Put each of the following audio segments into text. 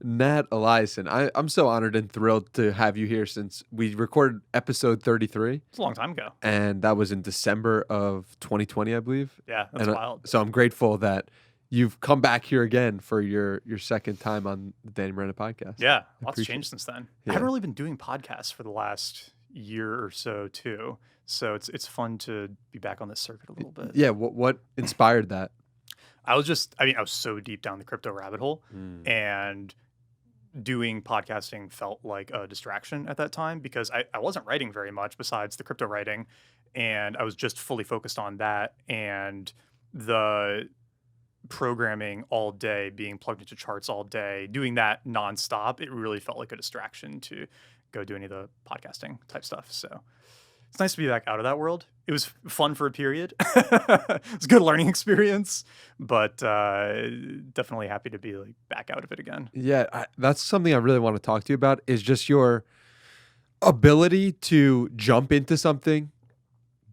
Nat Eliason, I'm so honored and thrilled to have you here since we recorded episode 33, It's a long time ago. and that was in December of 2020, I believe. Yeah, that's And wild. so I'm grateful that you've come back here again for your second time on the Danny Miranda podcast. Yeah, lots appreciate changed since then. Yeah. I haven't really been doing podcasts for the last year or so too. So it's fun to be back on this circuit a little bit. Yeah, what inspired that? I was so deep down the crypto rabbit hole, and doing podcasting felt like a distraction at that time because I wasn't writing very much besides the crypto writing, and I was just fully focused on that and the programming all day, being plugged into charts all day, doing that nonstop. It really felt like a distraction to go do any of the podcasting type stuff. So it's nice to be back out of that world. It was fun for a period. It's a good learning experience, but definitely happy to be like back out of it again. Yeah, that's something I really want to talk to you about is just your ability to jump into something,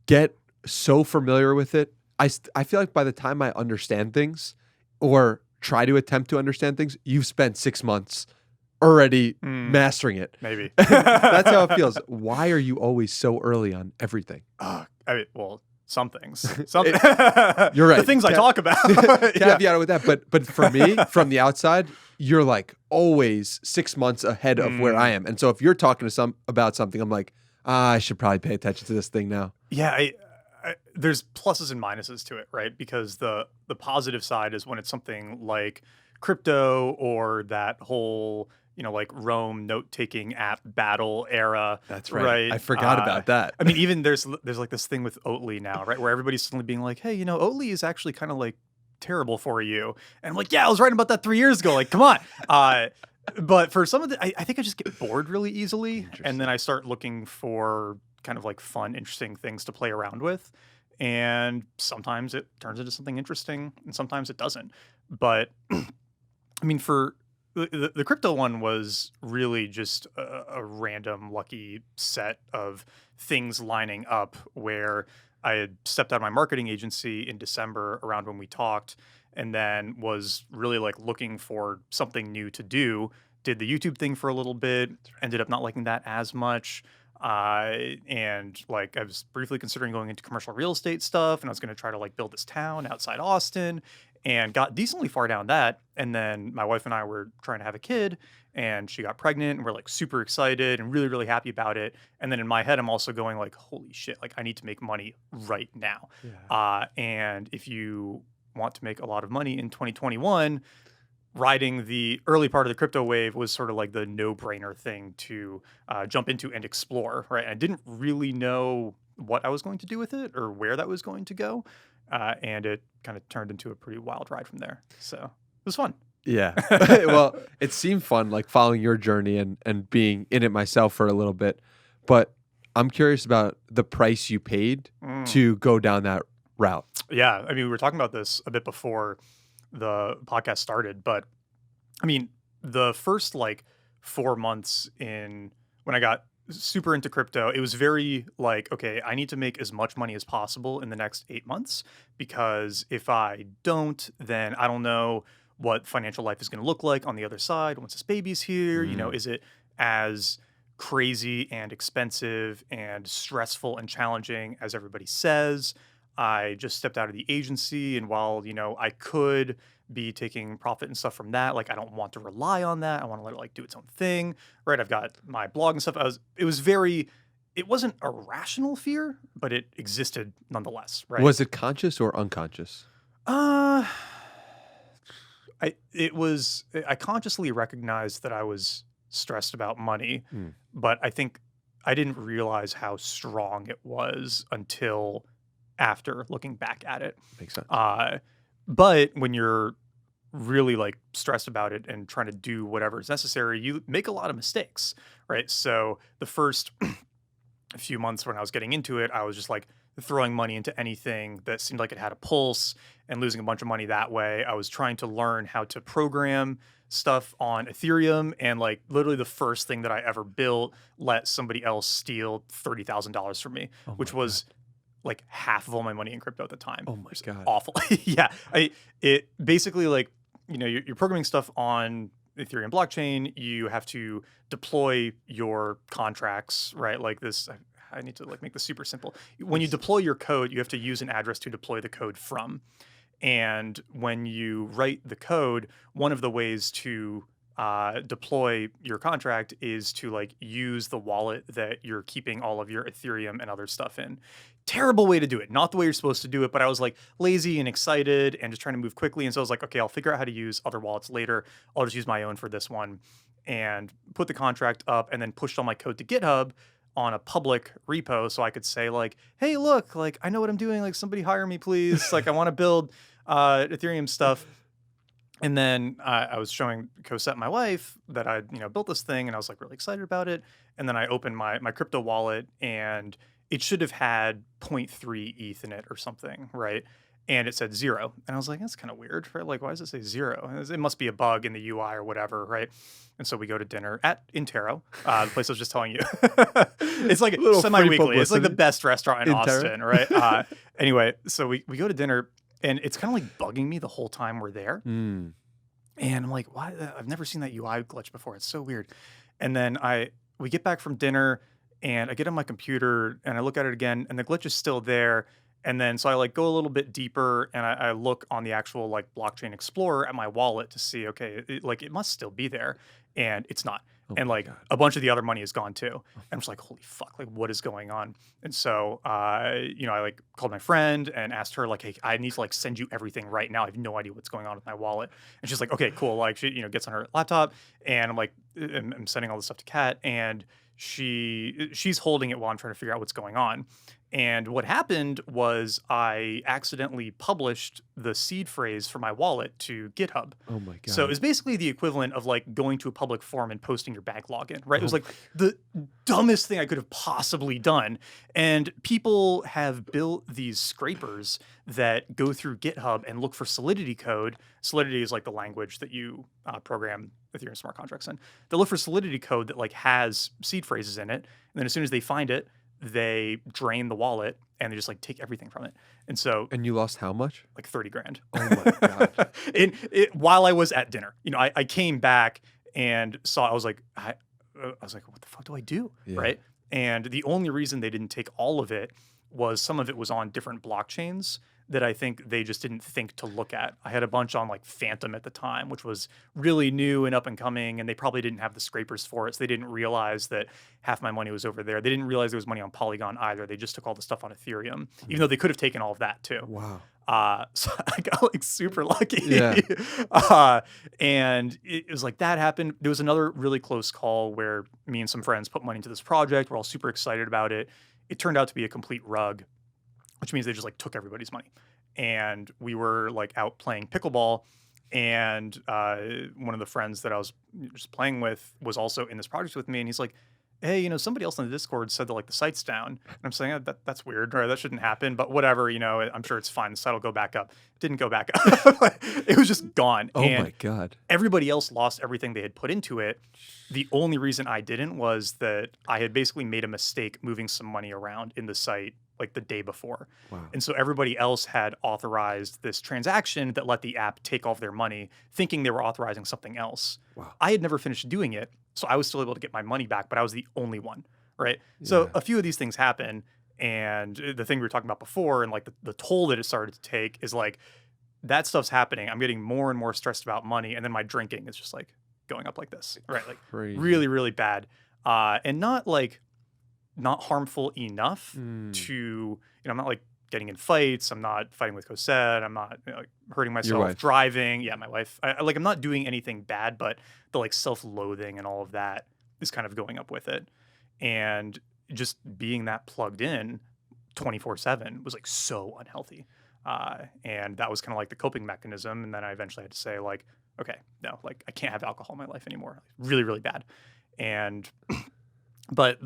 get so familiar with it. I feel like by the time I understand things or try to attempt to understand things, you've spent 6 months already mastering it. Maybe. That's how it feels. Why are you always so early on everything? Some things. You're right. The things I talk about. Caveat with that. But for me, from the outside, you're like always 6 months ahead of where I am. And so if you're talking to about something, I'm like, I should probably pay attention to this thing now. Yeah, there's pluses and minuses to it, right? Because the positive side is when it's something like crypto or that whole, like Rome note-taking app battle era. That's right. I forgot about that. I mean, even there's like this thing with Oatly now, right? Where everybody's suddenly being like, hey, Oatly is actually kind of like terrible for you. And I'm like, yeah, I was writing about that 3 years ago. Like, come on. But for some of the, I think I just get bored really easily. And then I start looking for kind of like fun, interesting things to play around with. And sometimes it turns into something interesting and sometimes it doesn't. But I mean, for the crypto one was really just a random lucky set of things lining up where I had stepped out of my marketing agency in December around when we talked, and then was really like looking for something new to do. Did the YouTube thing for a little bit, ended up not liking that as much. And like I was briefly considering going into commercial real estate stuff, and I was going to try to like build this town outside Austin, and got decently far down that. And then my wife and I were trying to have a kid, and she got pregnant, and we're like super excited and really, really happy about it. And then in my head, I'm also going like, holy shit, like I need to make money right now. Yeah. And if you want to make a lot of money in 2021, riding the early part of the crypto wave was sort of like the no-brainer thing to jump into and explore, right? And I didn't really know what I was going to do with it or where that was going to go. And it kind of turned into a pretty wild ride from there. So it was fun. Yeah. Well, it seemed fun, like following your journey and being in it myself for a little bit. But I'm curious about the price you paid to go down that route. Yeah. I mean, we were talking about this a bit before the podcast started, but I mean, the first like 4 months when I got super into crypto, it was very like, okay, I need to make as much money as possible in the next 8 months, because if I don't, then I don't know what financial life is going to look like on the other side once this baby's here. Is it as crazy and expensive and stressful and challenging as everybody says? I just stepped out of the agency, and while, I could be taking profit and stuff from that, like I don't want to rely on that. I want to let it like do its own thing, right? I've got my blog and stuff. It wasn't a rational fear, but it existed nonetheless, right? Was it conscious or unconscious? I consciously recognized that I was stressed about money, but I think I didn't realize how strong it was until after looking back at it. Makes sense. But when you're really like stressed about it and trying to do whatever is necessary, you make a lot of mistakes, right? So the first few months when I was getting into it, I was just like throwing money into anything that seemed like it had a pulse and losing a bunch of money that way. I was trying to learn how to program stuff on Ethereum, and like literally the first thing that I ever built let somebody else steal $30,000 from me, which was like half of all my money in crypto at the time. Oh my God. Awful. Yeah. It basically like, you're programming stuff on Ethereum blockchain, you have to deploy your contracts, right? Like this, I need to like make this super simple. When you Yes. deploy your code, you have to use an address to deploy the code from. And when you write the code, one of the ways to deploy your contract is to like use the wallet that you're keeping all of your Ethereum and other stuff in. Terrible way to do it. Not the way you're supposed to do it, but I was like lazy and excited and just trying to move quickly. And so I was like, okay, I'll figure out how to use other wallets later. I'll just use my own for this one and put the contract up and then pushed all my code to GitHub on a public repo so I could say like, hey, look, like I know what I'm doing. Like somebody hire me, please. Like I want to build Ethereum stuff. And then I was showing Cosette, my wife, that I built this thing, and I was like really excited about it. And then I opened my crypto wallet, and it should have had zero point 0.3 ETH in it or something, right? And it said 0, and I was like, that's kind of weird, right? Like, why does it say 0? It must be a bug in the UI or whatever, right? And so we go to dinner at Intero, the place I was just telling you. It's like Little free semi-weekly. It's like the publicity. best restaurant in Intero. Austin, right? Anyway, so we go to dinner. And it's kind of like bugging me the whole time we're there. Mm. And I'm like, why? I've never seen that UI glitch before. It's so weird. And then we get back from dinner and I get on my computer and I look at it again and the glitch is still there. And then so I like go a little bit deeper and I look on the actual like blockchain explorer at my wallet to see, okay, it must still be there. And it's not. Oh And my like God. a bunch of the other money is gone too. And I'm just like, holy fuck, like what is going on? And so, I like called my friend and asked her like, hey, I need to like send you everything right now. I have no idea what's going on with my wallet. And she's like, okay, cool. Like she, gets on her laptop and I'm like, I'm sending all this stuff to Kat and she's holding it while I'm trying to figure out what's going on. And what happened was I accidentally published the seed phrase for my wallet to GitHub. Oh my God. So it's basically the equivalent of like going to a public forum and posting your bank login, right? It was Oh like the dumbest thing I could have possibly done. And people have built these scrapers that go through GitHub and look for Solidity code. Solidity is like the language that you program Ethereum smart contracts in. They look for Solidity code that like has seed phrases in it. And then as soon as they find it, they drain the wallet and they just like take everything from it. And so And you lost how much? like 30 grand. Oh my God. While I was at dinner, I came back and saw, I was like, what the fuck do I do? Yeah. Right. And the only reason they didn't take all of it was some of it was on different blockchains that I think they just didn't think to look at. I had a bunch on like Phantom at the time, which was really new and up and coming, and they probably didn't have the scrapers for it. So they didn't realize that half my money was over there. They didn't realize there was money on Polygon either. They just took all the stuff on Ethereum, even though they could have taken all of that too. Wow. So I got like super lucky. Yeah. And it was like that happened. There was another really close call where me and some friends put money into this project. We're all super excited about it. It turned out to be a complete rug, which means they just like took everybody's money. And we were like out playing pickleball. And one of the friends that I was just playing with was also in this project with me. And he's like, hey, somebody else on the Discord said that like the site's down. And I'm saying, that's weird, right? That shouldn't happen. But whatever, I'm sure it's fine. The site will go back up. Didn't go back up. It was just gone. Oh and my God. everybody else lost everything they had put into it. The only reason I didn't was that I had basically made a mistake moving some money around in the site like the day before. Wow. And so everybody else had authorized this transaction that let the app take off their money, thinking they were authorizing something else. Wow. I had never finished doing it, so I was still able to get my money back, but I was the only one, right? So Yeah. a few of these things happen, and the thing we were talking about before and like the toll that it started to take is like, that stuff's happening. I'm getting more and more stressed about money, and then my drinking is just like going up like this, right? Like Crazy. really, really bad. And not harmful enough Mm. to, I'm not like getting in fights. I'm not fighting with Cosette. I'm not like, hurting myself wife. driving. Yeah, my wife. I'm not doing anything bad, but the like self-loathing and all of that is kind of going up with it. And just being that plugged in 24/7 was like so unhealthy. And that was kind of like the coping mechanism. And then I eventually had to say like, okay, no, like I can't have alcohol in my life anymore. Really, really bad. And but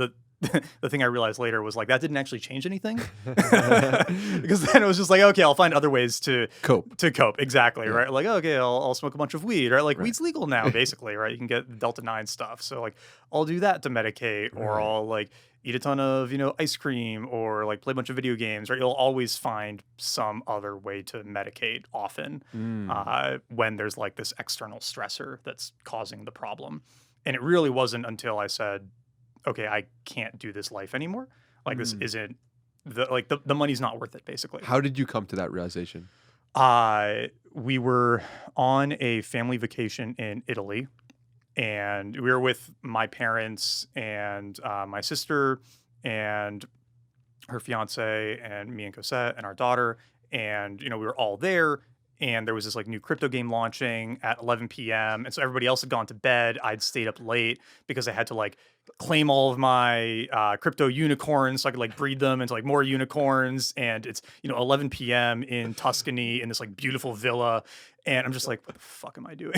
the thing I realized later was like that didn't actually change anything because then it was just like, okay, I'll find other ways Cope. to cope. Exactly. Yeah. Right. Like, okay, I'll smoke a bunch of weed, right? Like Right. weed's legal now, basically, right? You can get Delta 9 stuff. So like I'll do that to medicate, or Right. I'll like eat a ton of, ice cream, or like play a bunch of video games, right? You'll always find some other way to medicate often Mm. when there's like this external stressor that's causing the problem. And it really wasn't until I said, okay, I can't do this life anymore. Like this Mm. isn't the money's not worth it, basically. How did you come to that realization? We were on a family vacation in Italy, and we were with my parents and my sister and her fiance and me and Cosette and our daughter. And, we were all there. And there was this like new crypto game launching at 11 p.m. And so everybody else had gone to bed. I'd stayed up late because I had to like claim all of my crypto unicorns so I could like breed them into like more unicorns. And it's, 11 p.m. in Tuscany in this like beautiful villa. And I'm just like, what the fuck am I doing?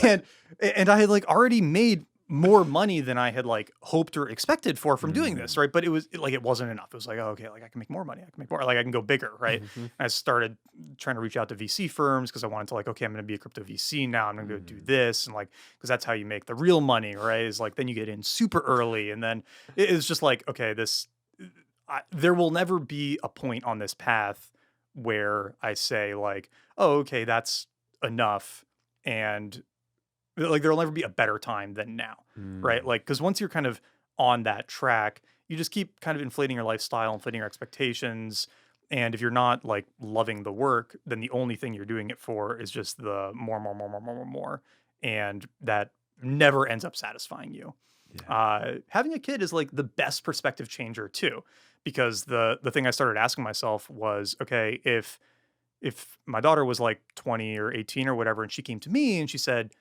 and and I had like already made more money than I had like hoped or expected from doing this, Mm. right? But it wasn't enough. It was like, oh, okay, like I can make more money. I can make more, like I can go bigger, right? Mhm. I started trying to reach out to VC firms because I wanted to like, okay, I'm going to be a crypto VC now. I'm going to go do Mm. this. And like, because that's how you make the real money, right? Is like, then you get in super early. And then it's just like, okay, there will never be a point on this path where I say like, oh, okay, that's enough. And like there'll never be a better time than now, right? Mm. Like, because once you're kind of on that track, you just keep kind of inflating your lifestyle, inflating your expectations. And if you're not like loving the work, then the only thing you're doing it for is just the more, more, more, more, more, more, more. And that never ends up satisfying you. Yeah. Having a kid is like the best perspective changer too, because the thing I started asking myself was, okay, if my daughter was like 20 or 18 or whatever, and she came to me and she said,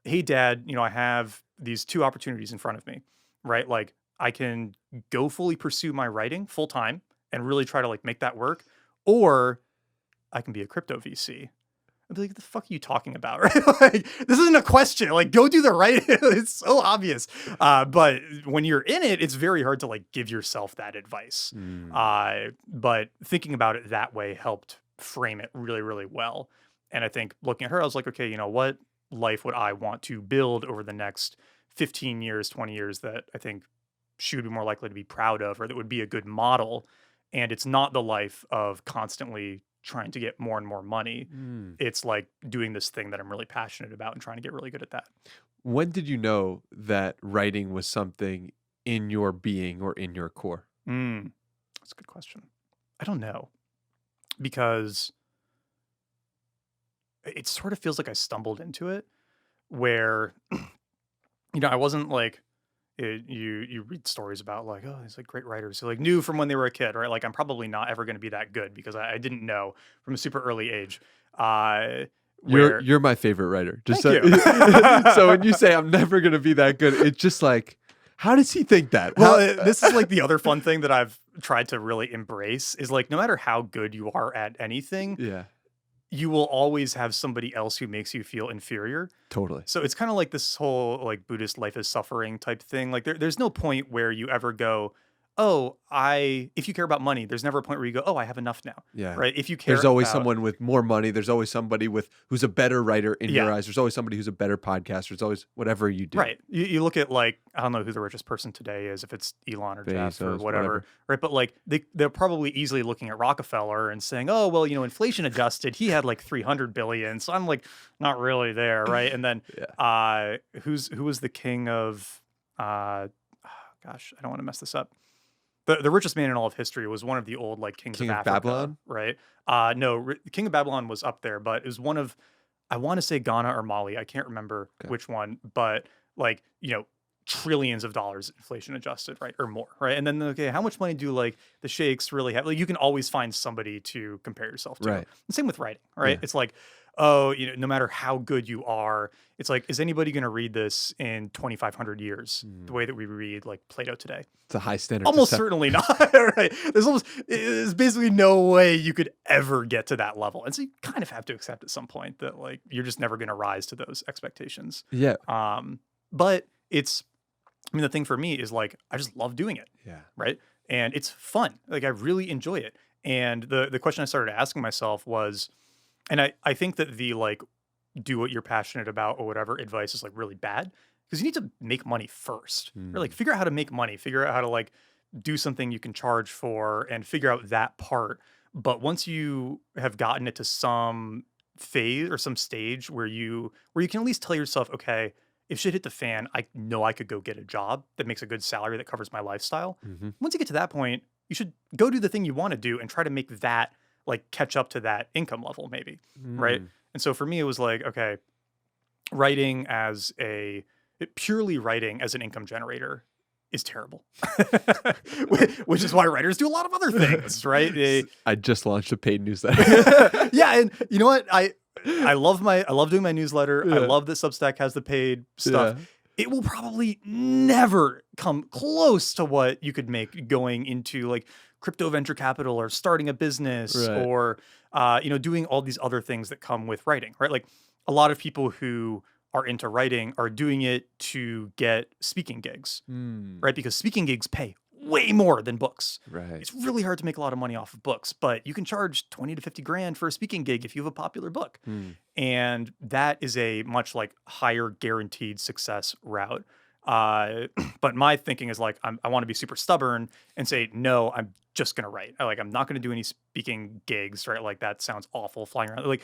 hey dad, I have these two opportunities in front of me, right? Like I can go fully pursue my writing full time and really try to like make that work, or I can be a crypto VC. I'd be like, the fuck are you talking about? Right? Like, this isn't a question. Like, go do the writing. It's so obvious. But when you're in it, it's very hard to like give yourself that advice. Mm. But thinking about it that way helped frame it really, really well. And I think looking at her, I was like, okay, what life would I want to build over the next 15 years, 20 years that I think she would be more likely to be proud of, or that would be a good model. And it's not the life of constantly trying to get more and more money. Mm. It's like doing this thing that I'm really passionate about and trying to get really good at that. When did you know that writing was something in your being or in your core? That's a good question. I don't know, because it sort of feels like I stumbled into it where, I wasn't like, you read stories about like, oh, these like great writers who like knew from when they were a kid, right? Like I'm probably not ever going to be that good because I didn't know from a super early age. You're Where you're my favorite writer. Just Thank so, you. so when you say I'm never gonna be that good, it's just like, how does he think that? Well, How, this is like the other fun thing that I've tried to really embrace is like no matter how good you are at anything, yeah, you will always have somebody else who makes you feel inferior. totally. So it's kind of like this whole like Buddhist life is suffering type thing. Like there's no point where you ever go, oh, if you care about money, there's never a point where you go, oh, I have enough now, Yeah. right? If you care There's always about, someone with more money. There's always somebody who's a better writer in your yeah, eyes. There's always somebody who's a better podcaster. There's always whatever you do. right. You look at like, I don't know who the richest person today is, if it's Elon or Jeff or Bezos, whatever, right? But like they're probably easily looking at Rockefeller and saying, oh, well, inflation adjusted, he had like 300 billion. So I'm like, not really there, right? And then Yeah. who was the king of, gosh, I don't want to mess this up. The richest man in all of history was one of the old like kings King of of Africa, Babylon? right? No, King of Babylon was up there, but it was one of, I want to say Ghana or Mali. I can't remember Okay. which one, but like, trillions of dollars inflation adjusted, right? Or more, right? And then, okay, how much money do like the sheikhs really have? Like, you can always find somebody to compare yourself to. Right. And same with writing, right? Yeah. It's like, oh, no matter how good you are, it's like, is anybody going to read this in 2,500 years the way that we read like Plato today? It's a high standard. to Almost set. certainly not, right? There's basically no way you could ever get to that level. And so you kind of have to accept at some point that like you're just never going to rise to those expectations. Yeah. But it's I mean, the thing for me is like I just love doing it, Yeah. right? And it's fun. Like I really enjoy it. And the question I started asking myself was, and I think that the like do what you're passionate about or whatever advice is like really bad because you need to make money first. Or like Mm. figure out how to make money, figure out how to like do something you can charge for and figure out that part. But once you have gotten it to some phase or some stage where you can at least tell yourself, okay, if shit hit the fan, I know I could go get a job that makes a good salary that covers my lifestyle. Mhm. Once you get to that point, you should go do the thing you want to do and try to make that like catch up to that income level maybe, right? Mm. And so for me, it was like, okay, writing as a purely writing as an income generator is terrible, which is why writers do a lot of other things, right? I just launched a paid newsletter. Yeah, and you know what? I love doing my newsletter. I Yeah. love that Substack has the paid stuff. Yeah. It will probably never come close to what you could make going into like crypto venture capital or starting a business Right. or doing all these other things that come with writing, right? Like a lot of people who are into writing are doing it to get speaking gigs, Mm. right? Because speaking gigs pay way more than books. Right. It's really hard to make a lot of money off of books, but you can charge 20 to 50 grand for a speaking gig if you have a popular book. Mm. And that is a much like higher guaranteed success route. But my thinking is like, I want to be super stubborn and say, no, I'm just going to write. I'm not going to do any speaking gigs, right? Like that sounds awful flying around. Like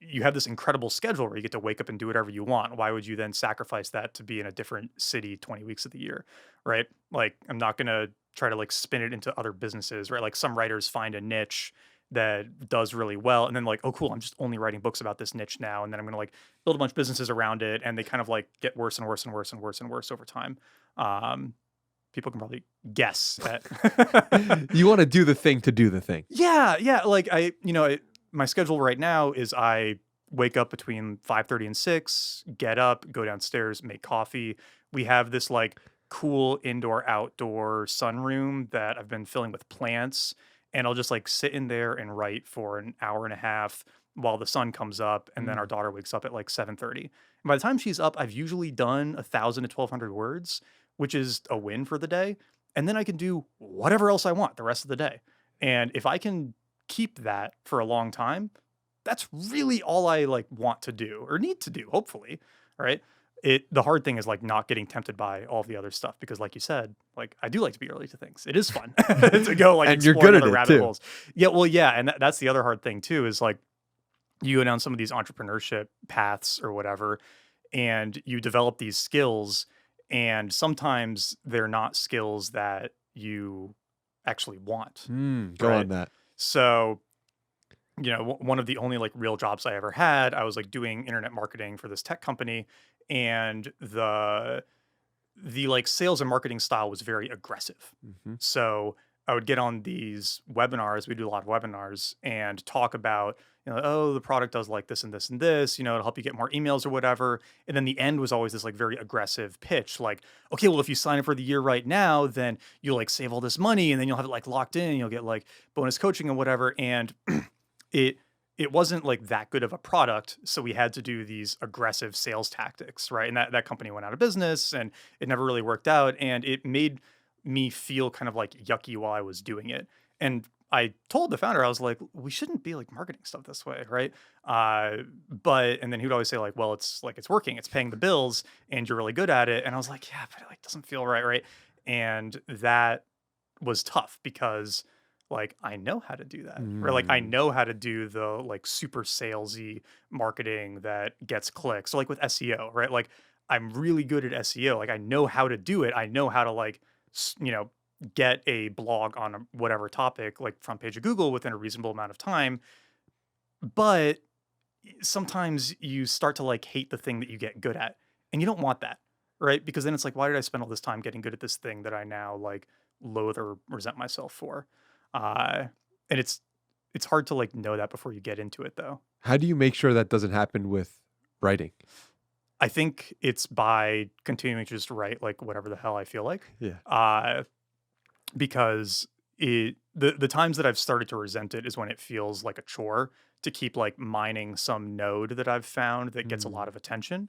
you have this incredible schedule where you get to wake up and do whatever you want. Why would you then sacrifice that to be in a different city 20 weeks of the year? Right. Like I'm not going to try to like spin it into other businesses, right? Like some writers find a niche that does really well and then like, oh cool, I'm just only writing books about this niche now. And then I'm going to like build a bunch of businesses around it. And they kind of like get worse and worse and worse and worse and worse over time. People can probably guess at. You want to do the thing to do the thing. Yeah. Yeah. Like my schedule right now is I wake up between 5:30 and 6, get up, go downstairs, make coffee. We have this like cool indoor outdoor sunroom that I've been filling with plants and I'll just like sit in there and write for an hour and a half while the sun comes up and then our Mm. daughter wakes up at like 7:30. And by the time she's up, I've usually done 1,000 to 1,200 words, which is a win for the day. And then I can do whatever else I want the rest of the day. And if I can keep that for a long time, that's really all I like want to do or need to do, hopefully. Right. The hard thing is like not getting tempted by all the other stuff because like you said, like I do like to be early to things. It is fun to go like And you're explore good at other it, rabbit too. holes. Yeah, well, yeah, and that's the other hard thing too is like you go down some of these entrepreneurship paths or whatever, and you develop these skills, and sometimes they're not skills that you actually want, Go right? on that. So one of the only like real jobs I ever had, I was like doing internet marketing for this tech company, and the like sales and marketing style was very aggressive. Mhm. So I would get on these webinars. We do a lot of webinars and talk about, oh, the product does like this and this and this, it'll help you get more emails or whatever. And then the end was always this like very aggressive pitch, like, okay, well, if you sign up for the year right now, then you'll like save all this money and then you'll have it like locked in. You'll get like bonus coaching and whatever. And it it wasn't like that good of a product, so we had to do these aggressive sales tactics, right? And that company went out of business and it never really worked out and it made me feel kind of like yucky while I was doing it. And I told the founder, I was like, we shouldn't be like marketing stuff this way, right? But and then he would always say like, well, it's working, it's paying the bills, and you're really good at it. And I was like, yeah, but it like doesn't feel right, right? And that was tough because like I know how to do that. Or like I Mm. know how to do the like super salesy marketing that gets clicks. So like with SEO, right? Like I'm really good at SEO. Like I know how to do it. I know how to like get a blog on whatever topic, like front page of Google within a reasonable amount of time. But sometimes you start to like hate the thing that you get good at, and you don't want that, right? Because then it's like, why did I spend all this time getting good at this thing that I now like loathe or resent myself for? Uh, and it's hard to like know that before you get into it, though. How do you make sure that doesn't happen with writing? I think it's by continuing to just write like whatever the hell I feel like. Yeah. Because the times that I've started to resent it is when it feels like a chore to keep like mining some node that I've found that gets a Mm. lot of attention.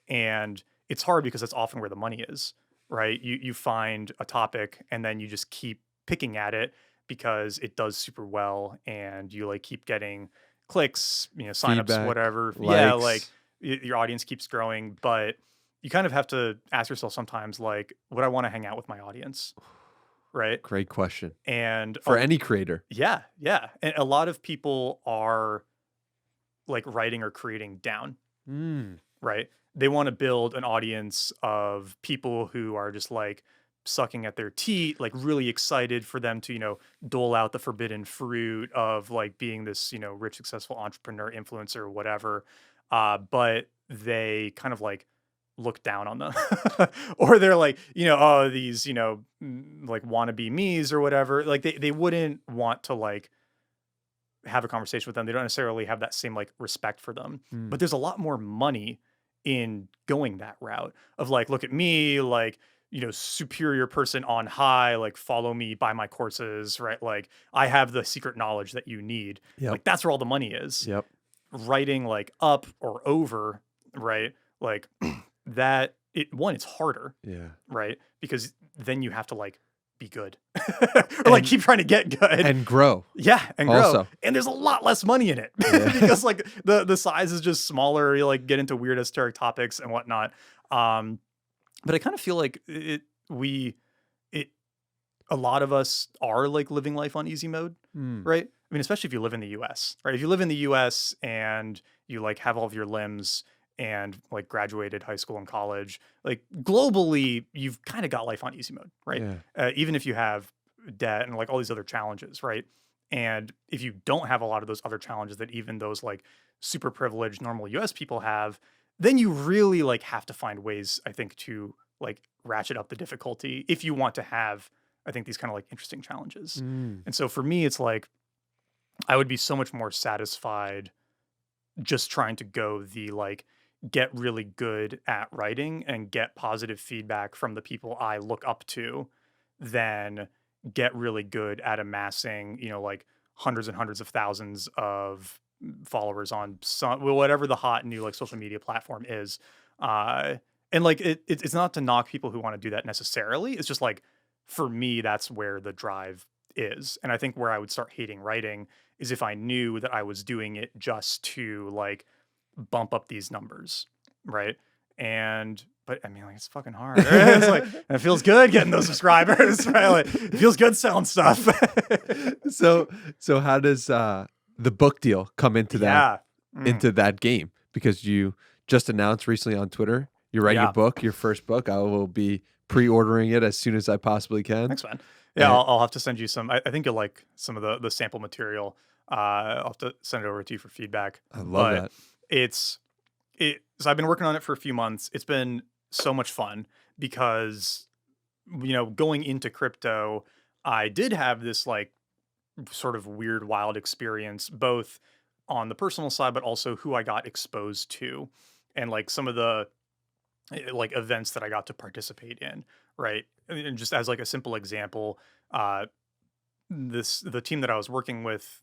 And it's hard because that's often where the money is. right? You find a topic and then you just keep picking at it because it does super well, and you like keep getting clicks, signups, Feedback, whatever. Yeah, like likes. your audience keeps growing, but you kind of have to ask yourself sometimes, like, would I want to hang out with my audience, right? Great question And for any creator. yeah, yeah, and a lot of people are like writing or creating down, Mm. right? They want to build an audience of people who are just like sucking at their teat, like really excited for them to, dole out the forbidden fruit of like being this, rich, successful entrepreneur, influencer, whatever. But they kind of like look down on them, or they're like, oh, these, like wannabe me's or whatever. Like they wouldn't want to like have a conversation with them. They don't necessarily have that same like respect for them. Mm. But there's a lot more money in going that route of like, look at me, like, superior person on high, like follow me, buy my courses, right? Like I have the secret knowledge that you need. Yep. Like that's where all the money is. Yep. Writing like up or over, right? Like it's harder, Yeah. right? Because then you have to like be good or like And keep trying to get good. and grow Yeah, and grow. also. And there's a lot less money in it Yeah. because like the size is just smaller. You like get into weird esoteric topics and whatnot. But I kind of feel like it a lot of us are like living life on easy mode, Mm. right? I mean, especially if you live in the US, right? If you live in the US and you like have all of your limbs and like graduated high school and college, like globally, you've kind of got life on easy mode, right? Yeah. Even if you have debt and like all these other challenges, right? And if you don't have a lot of those other challenges that even those like super privileged normal US people have, then you really like have to find ways, I think, to like ratchet up the difficulty if you want to have, I think, these kind of like interesting challenges. Mm. And so for me, it's like I would be so much more satisfied just trying to go the like get really good at writing and get positive feedback from the people I look up to than get really good at amassing, like hundreds and hundreds of thousands of followers on whatever the hot new like social media platform is. And like it's not to knock people who want to do that necessarily. It's just like for me, that's where the drive is. And I think where I would start hating writing is if I knew that I was doing it just to like bump up these numbers, right? But I mean, like it's fucking hard. It's like it feels good getting those subscribers, right? Like it feels good selling stuff. So how does the book deal come into that Yeah. into that game? Because you just announced recently on Twitter you're writing Yeah. your book, your first book. I will be pre-ordering it as soon as I possibly can. Thanks, man. Yeah, And I'll have to send you some. I think you'll like some of the sample material. I'll have to send it over to you for feedback. I love But that. so I've been working on it for a few months. It's been so much fun because going into crypto, I did have this like sort of weird, wild experience, both on the personal side, but also who I got exposed to, and like some of the like events that I got to participate in, right? And just as like a simple example, the team that I was working with,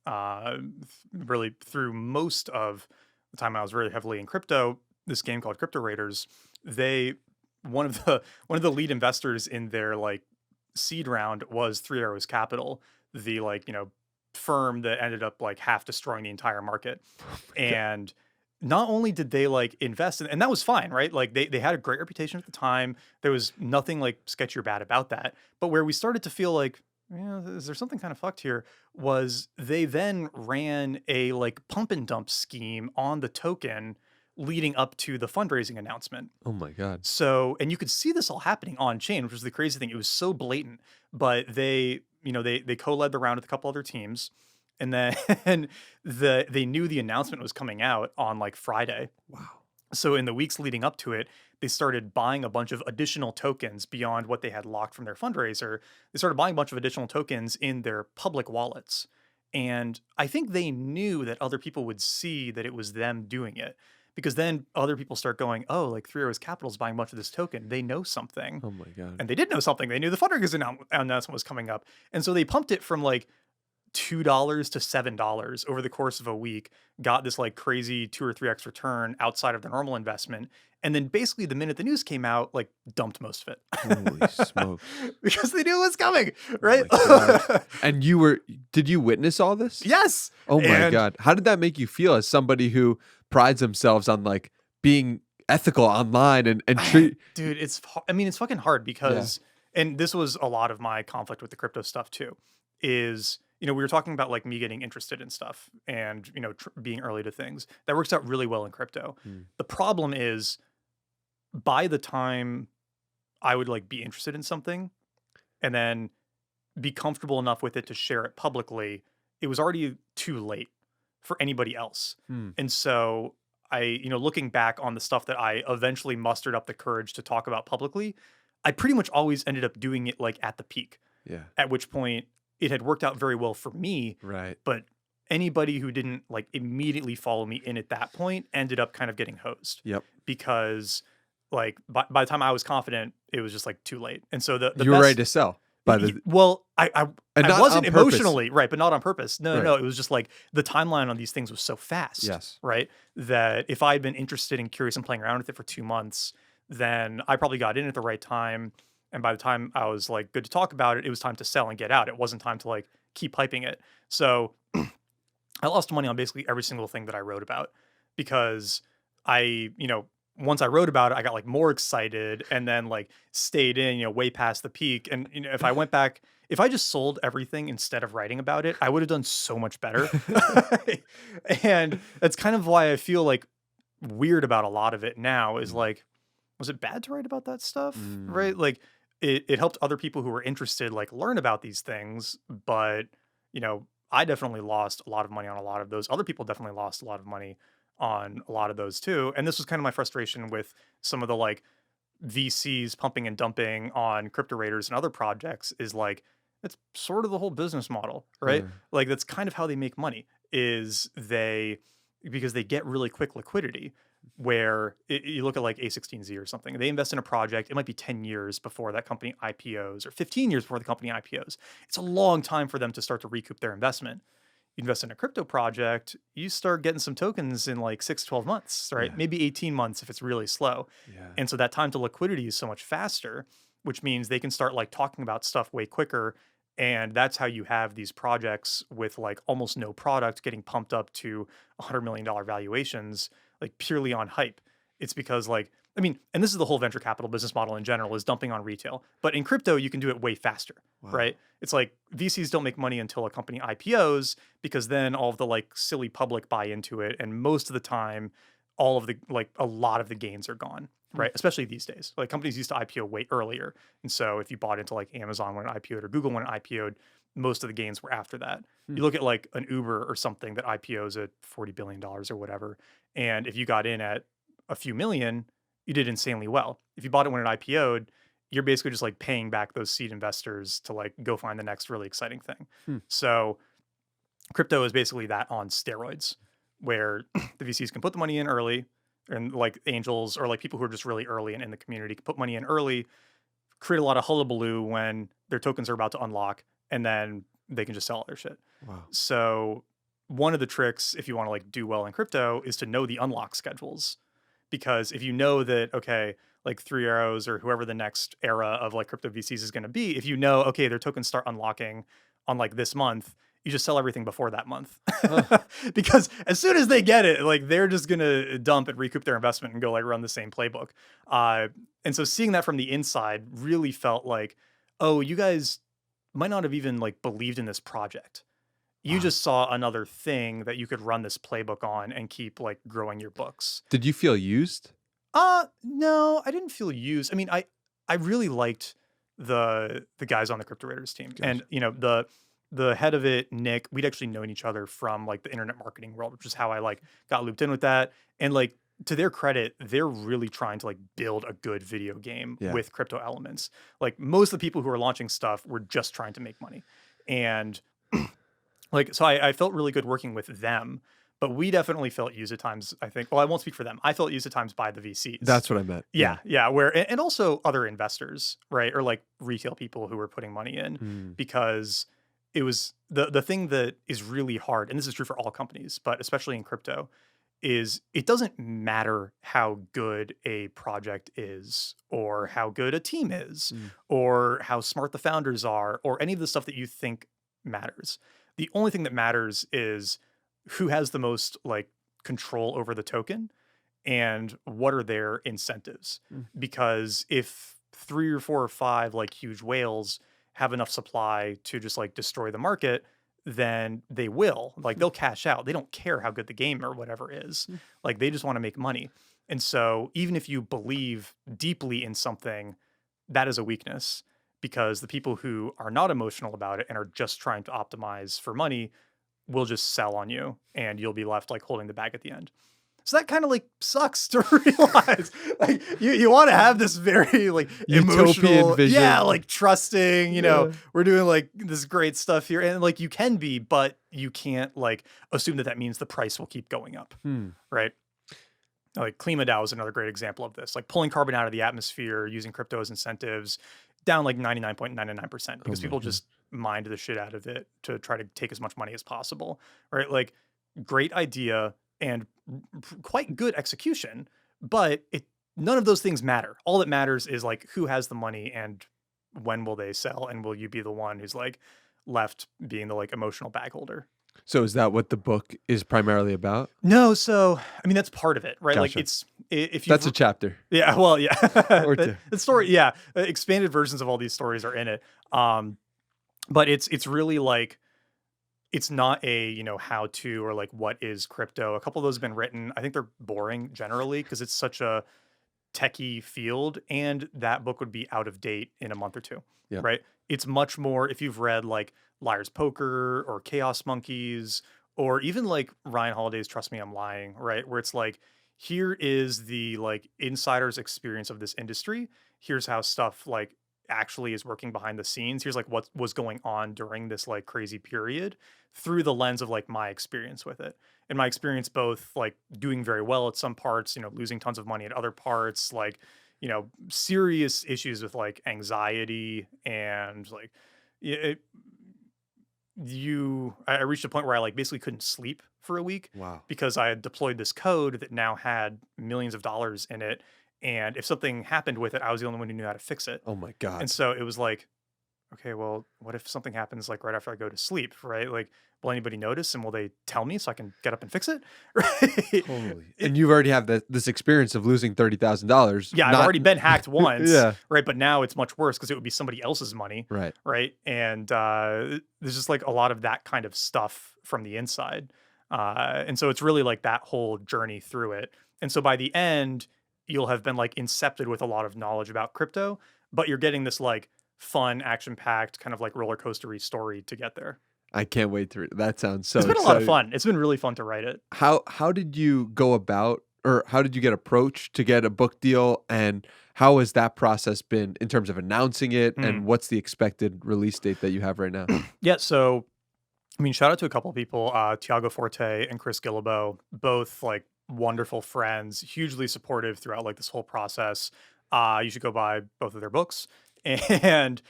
really through most of the time I was really heavily in crypto, this game called Crypto Raiders, they one of the lead investors in their like seed round was Three Arrows Capital, the like firm that ended up like half destroying the entire market. And not only did they like invest and that was fine, right? Like they had a great reputation at the time. There was nothing like sketchy or bad about that. But where we started to feel like, is there something kind of fucked here? Was they then ran a like pump and dump scheme on the token leading up to the fundraising announcement. Oh my God. So, and you could see this all happening on chain, which was the crazy thing. It was so blatant, but they co-led the round with a couple other teams. And then they knew the announcement was coming out on like Friday. Wow. So in the weeks leading up to it, they started buying a bunch of additional tokens beyond what they had locked from their fundraiser. They started buying a bunch of additional tokens in their public wallets. And I think they knew that other people would see that it was them doing it. Because then other people start going, oh, like Three Arrows Capital is buying a bunch of this token. They know something. Oh my God. And they did know something. They knew the fundraising announcement was coming up. And so they pumped it from like $2 to $7 over the course of a week, got this like crazy 2 or 3x return outside of the normal investment, and then basically the minute the news came out, like dumped most of it. Holy smokes. Because they knew it was coming, Oh right? my gosh. And did you witness all this? Yes. Oh my And God. How did that make you feel as somebody who prides themselves on like being ethical online and treat? dude, I mean, it's fucking hard because, and this was a lot of my conflict with the crypto stuff too, is, we were talking about like me getting interested in stuff and, being early to things. That works out really well in crypto. The problem is by the time I would like be interested in something and then be comfortable enough with it to share it publicly, it was already too late for anybody else. And so looking back on the stuff that I eventually mustered up the courage to talk about publicly, I pretty much always ended up doing it like at the peak. Yeah. At which point it had worked out very well for me. Right. But anybody who didn't like immediately follow me in at that point ended up kind of getting hosed. Yep. Because like by the time I was confident, it was just like too late. And so the you were ready to sell. Well, I not wasn't on purpose. emotionally, right, but not on purpose. No, Right. no, it was just like the timeline on these things was so fast. Yes. Right. That if I had been interested and curious and playing around with it for 2 months, then I probably got in at the right time. And by the time I was like good to talk about it, it was time to sell and get out. It wasn't time to like keep hyping it. So I lost money on basically every single thing that I wrote about because once I wrote about it, I got like more excited and then like stayed in, way past the peak. And if I went back, if I just sold everything instead of writing about it, I would have done so much better. And that's kind of why I feel like weird about a lot of it now is like, was it bad to write about that stuff? Right? Like it helped other people who were interested like learn about these things, but I definitely lost a lot of money on a lot of those. Other people definitely lost a lot of money on a lot of those too. And this was kind of my frustration with some of the like VCs pumping and dumping on crypto raiders and other projects is like, it's sort of the whole business model, right? Like that's kind of how they make money is because they get really quick liquidity where you look at like A16Z or something, they invest in a project, it might be 10 years before that company IPOs or 15 years before the company IPOs. It's a long time for them to start to recoup their investment. You invest in a crypto project, you start getting some tokens in like 6-12 months, right? Yeah. Maybe 18 months if it's really slow. Yeah. And so that time to liquidity is so much faster, which means they can start like talking about stuff way quicker. And that's how you have these projects with like almost no product getting pumped up to $100 million valuations, like purely on hype. It's because like, I mean, and this is the whole venture capital business model in general is dumping on retail, but in crypto, you can do it way faster, right? It's like VCs don't make money until a company IPOs because then all of the like silly public buy into it. And most of the time, all of the, like a lot of the gains are gone, right? Especially these days. Like companies used to IPO way earlier. And so if you bought into like Amazon when it IPO'd or Google when it IPO'd, most of the gains were after that. You look at like an Uber or something that IPOs at $40 billion or whatever. And if you got in at a few million, you did insanely well. If you bought it when it IPO'd, you're basically just like paying back those seed investors to like go find the next really exciting thing. So crypto is basically that on steroids where the VCs can put the money in early and like angels or like people who are just really early and in the community can put money in early, create a lot of hullabaloo when their tokens are about to unlock, and then they can just sell all their shit. So one of the tricks, if you want to like do well in crypto, is to know the unlock schedules. Because if you know that, okay, like 3 Arrows or whoever the next era of like crypto VCs is going to be, if you know, okay, their tokens start unlocking on like this month, you just sell everything before that month. Because as soon as they get it, like they're just going to dump and recoup their investment and go like run the same playbook. And so seeing that from the inside really felt like, oh, you guys might not have even like believed in this project. You just saw another thing that you could run this playbook on and keep like growing your books. Did you feel used? No, I didn't feel used. I mean, I really liked the guys on the Crypto Raiders team. Gotcha. And the head of it, Nick, we'd actually known each other from like the internet marketing world, which is how I like got looped in with that. And like to their credit, they're really trying to like build a good video game with crypto elements. Like most of the people who are launching stuff were just trying to make money. And like, so I felt really good working with them, but we definitely felt used at times, I think. Well, I won't speak for them. I felt used at times by the VCs. That's what I meant. Yeah. And also other investors, right? Or like retail people who were putting money in because it was the thing that is really hard, and this is true for all companies, but especially in crypto, is it doesn't matter how good a project is or how good a team is Mm. or how smart the founders are or any of the stuff that you think matters. The only thing that matters is who has the most like control over the token and what are their incentives. Mm. Because if 3 or 4 or 5 like huge whales have enough supply to just like destroy the market, then they will. Like they'll cash out. They don't care how good the game or whatever is. Mm. Like they just want to make money. And so even if you believe deeply in something, that is a weakness because the people who are not emotional about it and are just trying to optimize for money will just sell on you and you'll be left like holding the bag at the end. So that kind of like sucks to realize. Like you want to have this very like Utopian emotional, vision. yeah, like trusting, Yeah. we're doing like this great stuff here. And like you can be, but you can't like assume that that means the price will keep going up, Hmm. right? Like KlimaDAO is another great example of this. Like pulling carbon out of the atmosphere, using crypto as incentives, down like 99.99% because my people God. just mined the shit out of it to try to take as much money as possible, right? Like great idea and quite good execution, but none of those things matter. All that matters is like who has the money and when will they sell and will you be the one who's like left being the like emotional bag holder. So is that what the book is primarily about? No, so I mean that's part of it, right? Like Gotcha. it's if you That's a chapter yeah, well, yeah. or The two. the story, yeah, expanded versions of all these stories are in it. But it's really like it's not a, how to or like what is crypto. A couple of those have been written. I think they're boring generally because it's such a techie field and that book would be out of date in a month or two, Yeah. right? It's much more if you've read like Liar's Poker or Chaos Monkeys or even like Ryan Holiday's Trust Me, I'm Lying, right? Where it's like, here is the like insider's experience of this industry. Here's how stuff like actually is working behind the scenes. Here's like what was going on during this like crazy period through the lens of like my experience with it and my experience both like doing very well at some parts, losing tons of money at other parts, like, serious issues with like anxiety and like it, I reached a point where I like basically couldn't sleep for a week Wow. because I had deployed this code that now had millions of dollars in it. And if something happened with it, I was the only one who knew how to fix it. Oh my And God. so it was like, okay, well, what if something happens like right after I go to sleep, right? Like, will anybody notice and will they tell me so I can get up and fix it? Right? Totally. And you've already have this experience of losing $30,000. Yeah, I've already been hacked once, Yeah. right? But now it's much worse because it would be somebody else's money, Right. right? And there's just like a lot of that kind of stuff from the inside. And so it's really like that whole journey through it. And so by the end, you'll have been like incepted with a lot of knowledge about crypto, but you're getting this like fun, action-packed kind of like roller coastery story to get there. I can't wait to read it. That sounds so It's been a lot of exciting. fun. It's been really fun to write it. How did you go about, or how did you get approached to get a book deal, and how has that process been in terms of announcing it, and what's the expected release date that you have right now? Yeah, so I mean, shout out to a couple of people, Tiago Forte and Chris Gillibo, both like wonderful friends, hugely supportive throughout like this whole process. You should go buy both of their books. And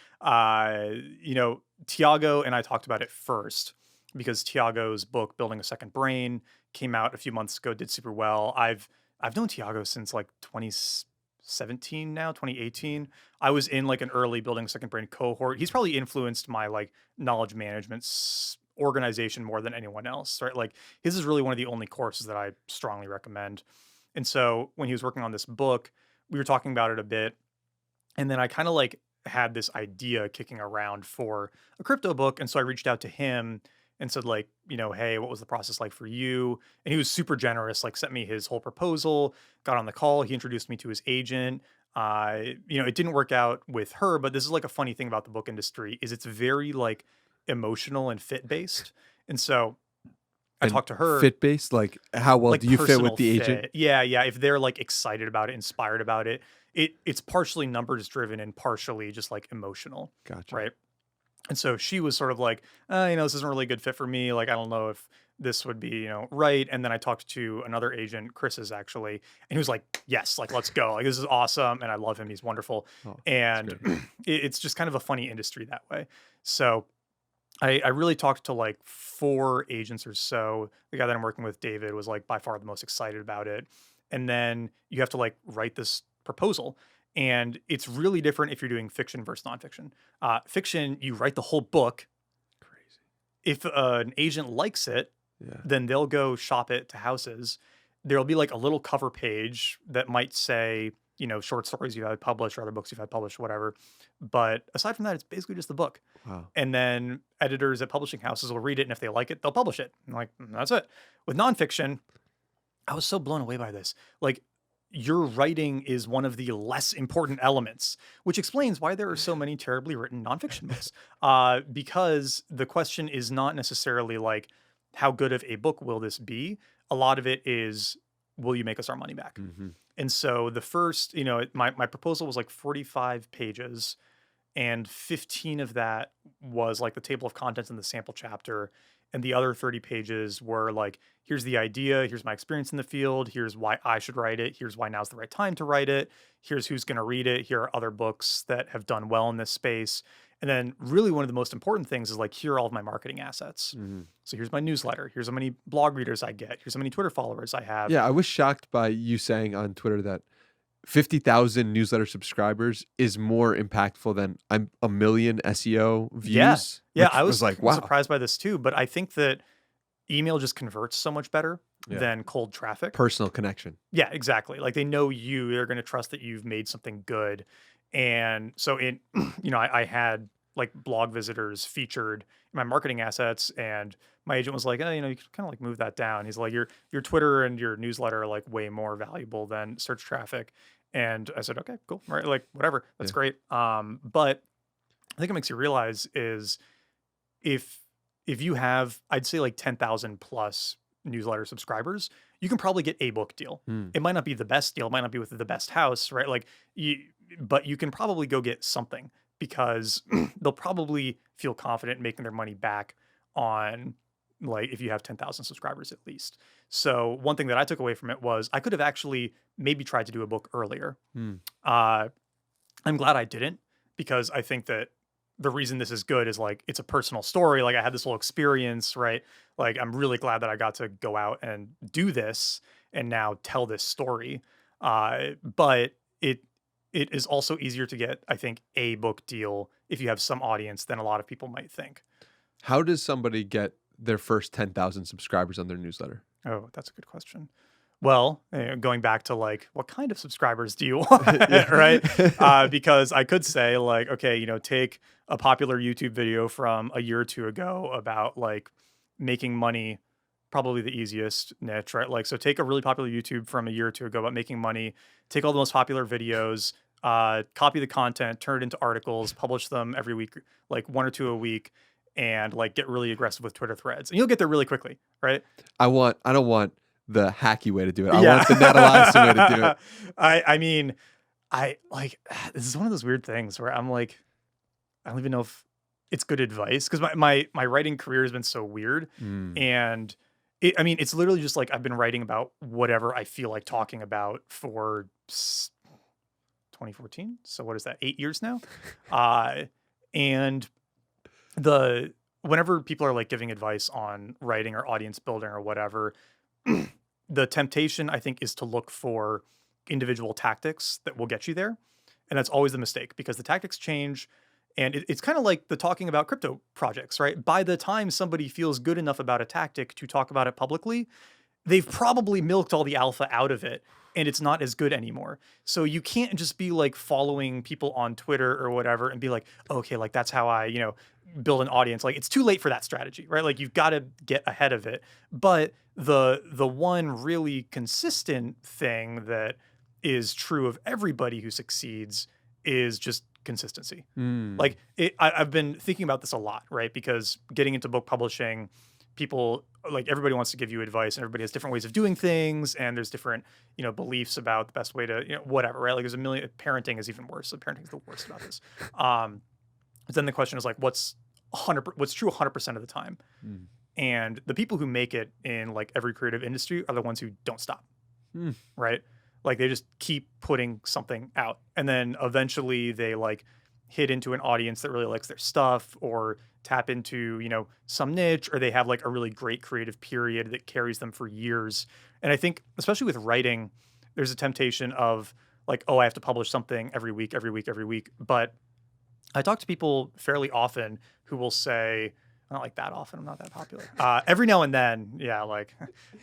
Tiago and I talked about it first because Tiago's book, Building a Second Brain, came out a few months ago, did super well. I've known Tiago since like 2017 now, 2018. I was in like an early Building a Second Brain cohort. He's probably influenced my like knowledge management organization more than anyone else, right? Like his is really one of the only courses that I strongly recommend. And so when he was working on this book, we were talking about it a bit. And then I kind of like had this idea kicking around for a crypto book. And so I reached out to him and said like, hey, what was the process like for you? And he was super generous, like sent me his whole proposal, got on the call. He introduced me to his agent. It didn't work out with her, but this is like a funny thing about the book industry is it's very like emotional and fit based. And so I talked to her. Fit based, like how well Like do you fit with personal the agent? fit. Yeah. If they're like excited about it, inspired about it, it's partially numbers driven and partially just like emotional. Gotcha. Right. And so she was sort of like, this isn't really a good fit for me. Like, I don't know if this would be, right. And then I talked to another agent, Chris's actually, and he was like, yes, like, let's go. Like, this is awesome. And I love him. He's wonderful. Oh, And it's just kind of a funny industry that way. So I really talked to like 4 agents or so. The guy that I'm working with, David, was like by far the most excited about it. And then you have to like write this proposal. And it's really different if you're doing fiction versus nonfiction. Fiction, you write the whole book. Crazy. If an agent likes it, Yeah. then they'll go shop it to houses. There'll be like a little cover page that might say, short stories you've had published or other books you've had published, whatever. But aside from that, it's basically just the book. Wow. And then editors at publishing houses will read it, and if they like it, they'll publish it. I'm like, that's it. With nonfiction, I was so blown away by this. Like, your writing is one of the less important elements, which explains why there are so many terribly written nonfiction books. Because the question is not necessarily like, how good of a book will this be? A lot of it is, will you make us our money back? Hmm. And so the first, my proposal was like 45 pages, and 15 of that was like the table of contents in the sample chapter, and the other 30 pages were like, here's the idea, here's my experience in the field, here's why I should write it, here's why now's the right time to write it, here's who's going to read it, here are other books that have done well in this space. And then really one of the most important things is like, here are all of my marketing assets. Hmm. So here's my newsletter, here's how many blog readers I get, here's how many Twitter followers I have. Yeah, I was shocked by you saying on Twitter that 50,000 newsletter subscribers is more impactful than a million SEO views. Yeah, which I was like, wow. surprised by this too, but I think that email just converts so much better Yeah. than cold traffic. Personal connection. Yeah, exactly. Like they know you, they're going to trust that you've made something good. And so I had like blog visitors featured in my marketing assets, and my agent was like, oh, you could kind of like move that down. He's like, your Twitter and your newsletter are like way more valuable than search traffic. And I said, okay, cool. Right. Like whatever. That's Yeah. great. But I think it makes you realize is if you have, I'd say like 10,000 plus newsletter subscribers, you can probably get a book deal. Mm. It might not be the best deal, it might not be with the best house, right? Like but you can probably go get something, because they'll probably feel confident in making their money back on, like, if you have 10,000 subscribers at least. So one thing that I took away from it was I could have actually maybe tried to do a book earlier. Mm. I'm glad I didn't, because I think that the reason this is good is like, it's a personal story. Like I had this whole experience, right? Like I'm really glad that I got to go out and do this and now tell this story. But it is also easier to get, I think, a book deal if you have some audience than a lot of people might think. How does somebody get their first 10,000 subscribers on their newsletter? Oh, that's a good question. Well, going back to like, what kind of subscribers do you want, Yeah. right? Because I could say like, okay, take a popular YouTube video from a year or two ago about like making money, probably the easiest niche, right? Like, so take a really popular YouTube from a year or two ago about making money, take all the most popular videos, copy the content, turn it into articles, publish them every week, like 1 or 2 a week, and like get really aggressive with Twitter threads. And you'll get there really quickly, right? I don't want the hacky way to do it. I want the Nat Eliason way to do it. I mean, I like, this is one of those weird things where I'm like, I don't even know if it's good advice, because my writing career has been so weird. Mm. And it's literally just like I've been writing about whatever I feel like talking about for 2014. So what is that? 8 years now. And whenever people are like giving advice on writing or audience building or whatever, the temptation, I think, is to look for individual tactics that will get you there. And that's always the mistake, because the tactics change. And it's kind of like the talking about crypto projects, right? By the time somebody feels good enough about a tactic to talk about it publicly, they've probably milked all the alpha out of it, and it's not as good anymore. So you can't just be like following people on Twitter or whatever and be like, okay, like that's how I, build an audience. Like it's too late for that strategy, right? Like you've got to get ahead of it. But the one really consistent thing that is true of everybody who succeeds is just consistency. Mm. Like I've been thinking about this a lot, right? Because getting into book publishing, people, like, everybody wants to give you advice, and everybody has different ways of doing things, and there's different beliefs about the best way to whatever, right? Like there's a million. Parenting is even worse. So parenting is the worst about this. But then the question is like, what's true 100% of the time? Mm. And the people who make it in like every creative industry are the ones who don't stop. Right? Like they just keep putting something out, and then eventually they like hit into an audience that really likes their stuff, or tap into, some niche, or they have like a really great creative period that carries them for years. And I think, especially with writing, there's a temptation of like, oh, I have to publish something every week, every week, every week. But I talk to people fairly often who will say, not like that often, I'm not that popular. Every now and then, yeah, like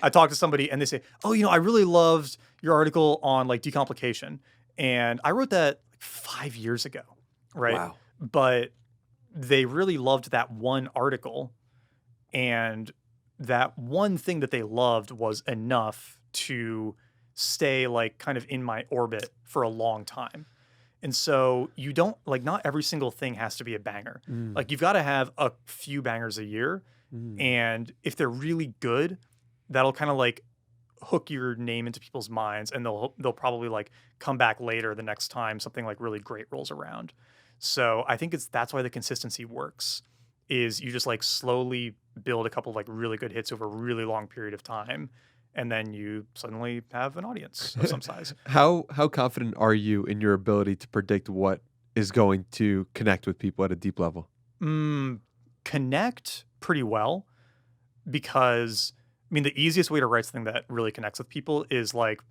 I talk to somebody and they say, oh, I really loved your article on like decomplication. And I wrote that like 5 years ago, right? Wow. But they really loved that one article. And that one thing that they loved was enough to stay like kind of in my orbit for a long time. And so you don't like, not every single thing has to be a banger. Like you've got to have a few bangers a year. And if they're really good, that'll kind of like hook your name into people's minds, and they'll probably like come back later the next time something like really great rolls around. So I think that's why the consistency works, is you just like slowly build a couple of like really good hits over a really long period of time, and then you suddenly have an audience of some size. How confident are you in your ability to predict what is going to connect with people at a deep level? Connect pretty well, because I mean, the easiest way to write something that really connects with people is like,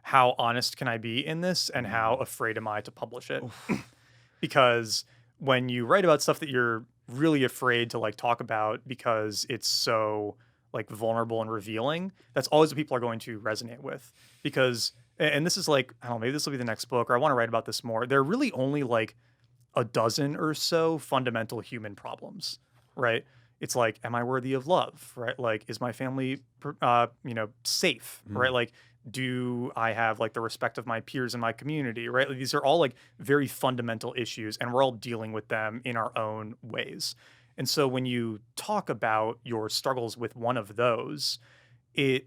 how honest can I be in this, and how afraid am I to publish it? Because when you write about stuff that you're really afraid to like talk about because it's so like vulnerable and revealing, that's always what people are going to resonate with. Because, and this is like, I don't know, maybe this will be the next book, or I want to write about this more. There are really only like a dozen or so fundamental human problems, right? It's like, am I worthy of love, right? Like, is my family, safe, right? Like, do I have like the respect of my peers in my community, right? Like, these are all like very fundamental issues, and we're all dealing with them in our own ways. And so when you talk about your struggles with one of those, it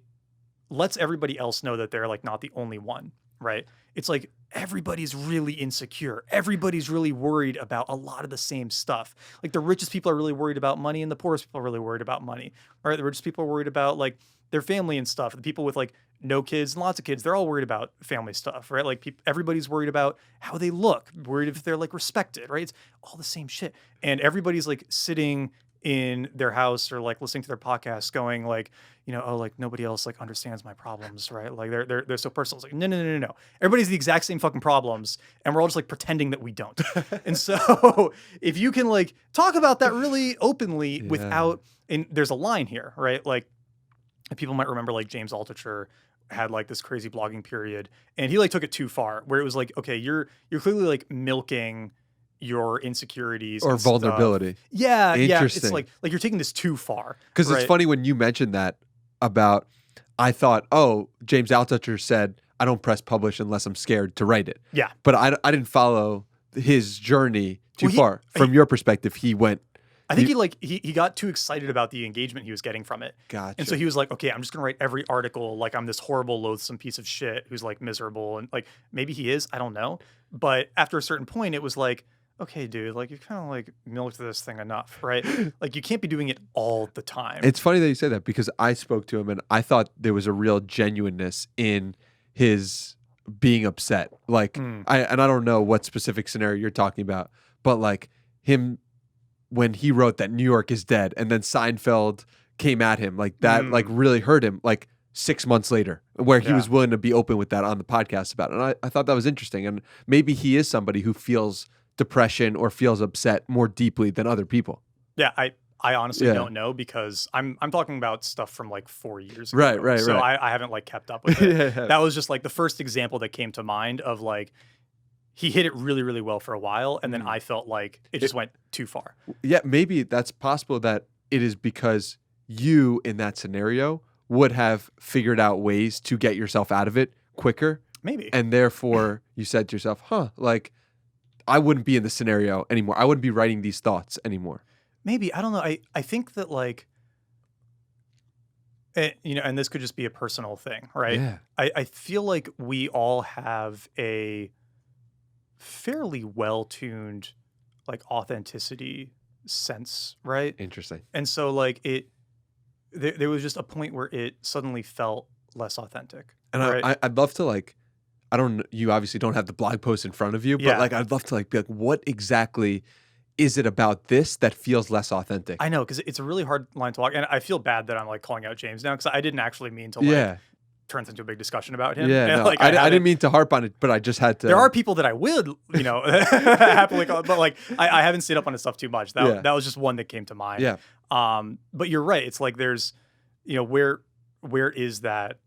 lets everybody else know that they're like not the only one, right? It's like everybody's really insecure. Everybody's really worried about a lot of the same stuff. Like the richest people are really worried about money, and the poorest people are really worried about money. Right? The richest people are worried about like their family and stuff. The people with like no kids and lots of kids, they're all worried about family stuff, right? Like everybody's worried about how they look, worried if they're like respected, right? It's all the same shit. And everybody's like sitting in their house or like listening to their podcast going like, oh, like nobody else like understands my problems, right? Like they're so personal. It's like, no. Everybody's the exact same fucking problems, and we're all just like pretending that we don't. And so if you can like talk about that really openly without, and there's a line here, right? Like people might remember like James Altucher had like this crazy blogging period, and he like took it too far, where it was like, okay, you're clearly like milking your insecurities or and vulnerability. Stuff. Yeah. Interesting. It's like you're taking this too far. Because it's funny when you mentioned that about, I thought, oh, James Altucher said, I don't press publish unless I'm scared to write it. Yeah. But I didn't follow his journey too far. From your perspective, he went. I think he got too excited about the engagement he was getting from it. Gotcha. And so he was like, okay, I'm just going to write every article like I'm this horrible, loathsome piece of shit who's like miserable. And like, maybe he is, I don't know. But after a certain point, it was like, okay, dude, like you kind of like milked this thing enough, right? Like you can't be doing it all the time. It's funny that you say that, because I spoke to him and I thought there was a real genuineness in his being upset. Like, I don't know what specific scenario you're talking about, but like him, when he wrote that New York is dead and then Seinfeld came at him, like that, like really hurt him, like 6 months later, where he was willing to be open with that on the podcast about it. And I thought that was interesting. And maybe he is somebody who feels depression or feels upset more deeply than other people. Yeah, I honestly don't know, because I'm talking about stuff from like 4 years ago. Right. So I haven't like kept up with it. That was just like the first example that came to mind of like he hit it really, really well for a while, and then I felt like it just went too far. Yeah, maybe that's possible that it is because you in that scenario would have figured out ways to get yourself out of it quicker. Maybe. And therefore you said to yourself, like I wouldn't be in this scenario anymore. I wouldn't be writing these thoughts anymore. Maybe. I don't know. I think that like, and this could just be a personal thing, right? Yeah. I feel like we all have a fairly well-tuned like authenticity sense, right? Interesting. And so like there was just a point where it suddenly felt less authentic. And right? I'd love to like I don't. You obviously don't have the blog post in front of you, but Yeah. like I'd love to like be like, what exactly is it about this that feels less authentic? I know, because it's a really hard line to walk, and I feel bad that I'm, like, calling out James now, because I didn't actually mean to, like, Yeah. turn this into a big discussion about him, Yeah, and, no, like, I didn't mean to harp on it, but I just had to. there are people that I would, happily call, but, like, I haven't stayed up on his stuff too much. Yeah. That was just one that came to mind. Yeah. But you're right. It's like there's, where is that,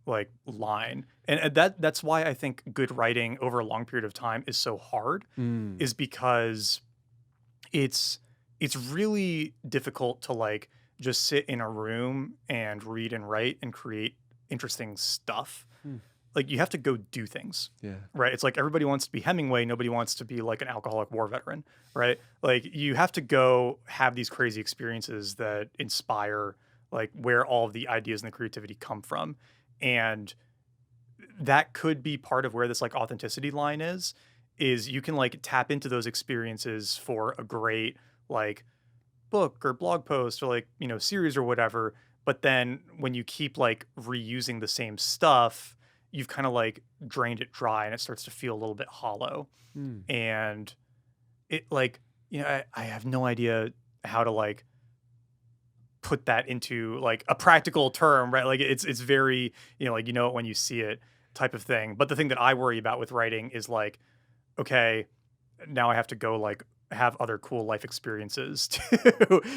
like, line? And that's why I think good writing over a long period of time is so hard, Mm, is because it's really difficult to, like, just sit in a room and read and write and create interesting stuff. Hmm. Like, you have to go do things, yeah. right? It's like everybody wants to be Hemingway, nobody wants to be like an alcoholic war veteran, right? Like, you have to go have these crazy experiences that inspire, like, where all of the ideas and the creativity come from. And that could be part of where this, like, authenticity line is you can, like, tap into those experiences for a great, like, book or blog post or, like, series or whatever. But then when you keep, like, reusing the same stuff, you've kind of, like, drained it dry and it starts to feel a little bit hollow. Mm. And it, like, I have no idea how to, like, put that into, like, a practical term, right? Like, it's very, like, it when you see it type of thing. But the thing that I worry about with writing is, like, okay, now I have to go, like, have other cool life experiences too.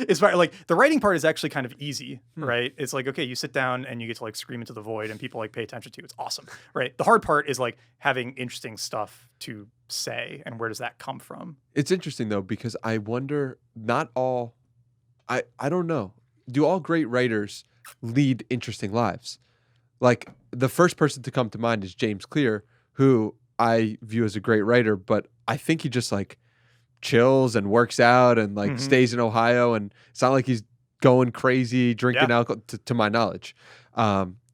It's like the writing part is actually kind of easy, right? It's like, okay, you sit down and you get to, like, scream into the void and people, like, pay attention to you. It's awesome, right? The hard part is, like, having interesting stuff to say, and where does that come from? It's interesting though because I wonder. Not all. I don't know. Do all great writers lead interesting lives? Like the first person to come to mind is James Clear, who I view as a great writer, but I think he just like chills and works out and like Mhm. stays in Ohio, and it's not like he's going crazy drinking Yeah. alcohol to my knowledge.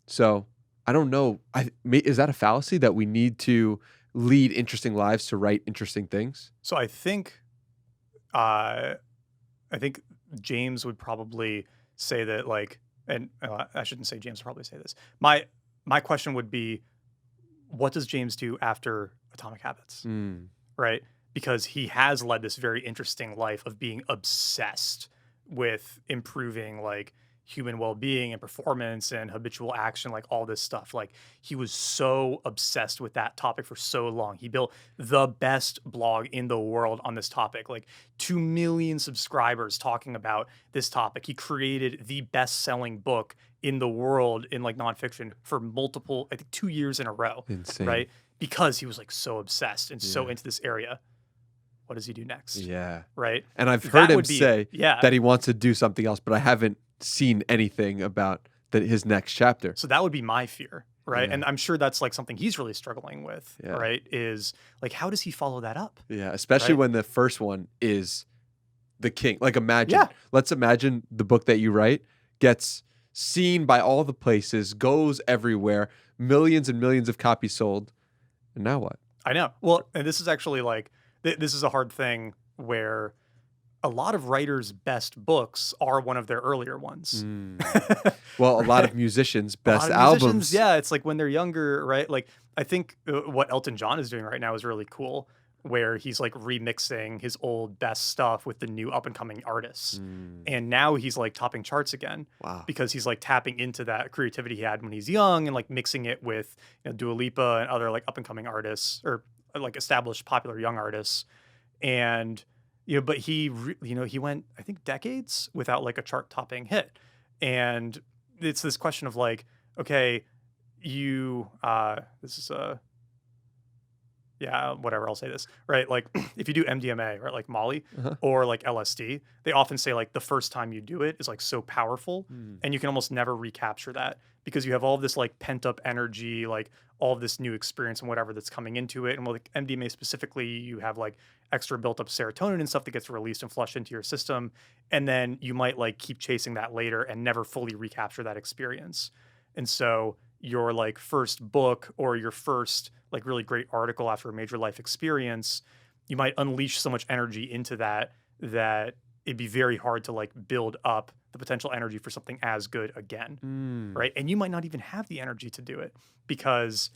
So I don't know. Is that a fallacy that we need to lead interesting lives to write interesting things? So I think James would probably say that, like, and I shouldn't say James would probably say this. My question would be, what does James do after Atomic Habits? Mm, Right? Because he has led this very interesting life of being obsessed with improving, like, human well-being and performance and habitual action, like, all this stuff. Like, he was so obsessed with that topic for so long. He built the best blog in the world on this topic, like 2 million subscribers talking about this topic. He created the best-selling book in the world in, like, nonfiction for multiple, I think, 2 years in a row, insane. right? Because he was, like, so obsessed and so Yeah. into this area. What does he do next? Yeah. Right? And I've That heard him would be say yeah. that he wants to do something else, but I haven't seen anything about his next chapter. So that would be my fear, right? Yeah. And I'm sure that's, like, something he's really struggling with, Yeah. right? Is, like, how does he follow that up? Yeah, especially Right. when the first one is the king. Like Yeah. let's imagine the book that you write gets seen by all the places, goes everywhere, millions and millions of copies sold. And now what? I know. Well, and this is actually, like, this is a hard thing where a lot of writers' best books are one of their earlier ones. Well, a lot of Right? musicians' A best lot of musicians, albums. yeah, it's like when they're younger, right? Like, I think what Elton John is doing right now is really cool, where he's, like, remixing his old best stuff with the new up and coming artists. And now he's, like, topping charts again Wow. because he's, like, tapping into that creativity he had when he's young and, like, mixing it with, Dua Lipa and other, like, up and coming artists, or, like, established popular young artists. And but he he went, I think, decades without, like, a chart topping hit. And it's this question of, like, okay, this is yeah, whatever, I'll say this, right? Like, if you do MDMA, right, like Molly, Uh-huh. or, like, LSD, they often say, like, the first time you do it is, like, so powerful, Mm. and you can almost never recapture that because you have all of this, like, pent up energy, like, all of this new experience and whatever that's coming into it. And with, like, MDMA specifically, you have, like, extra built up serotonin and stuff that gets released and flushed into your system. And then you might, like, keep chasing that later and never fully recapture that experience. And so your, like, first book or your first, like, really great article after a major life experience, you might unleash so much energy into that it'd be very hard to, like, build up the potential energy for something as good again, right? And you might not even have the energy to do it because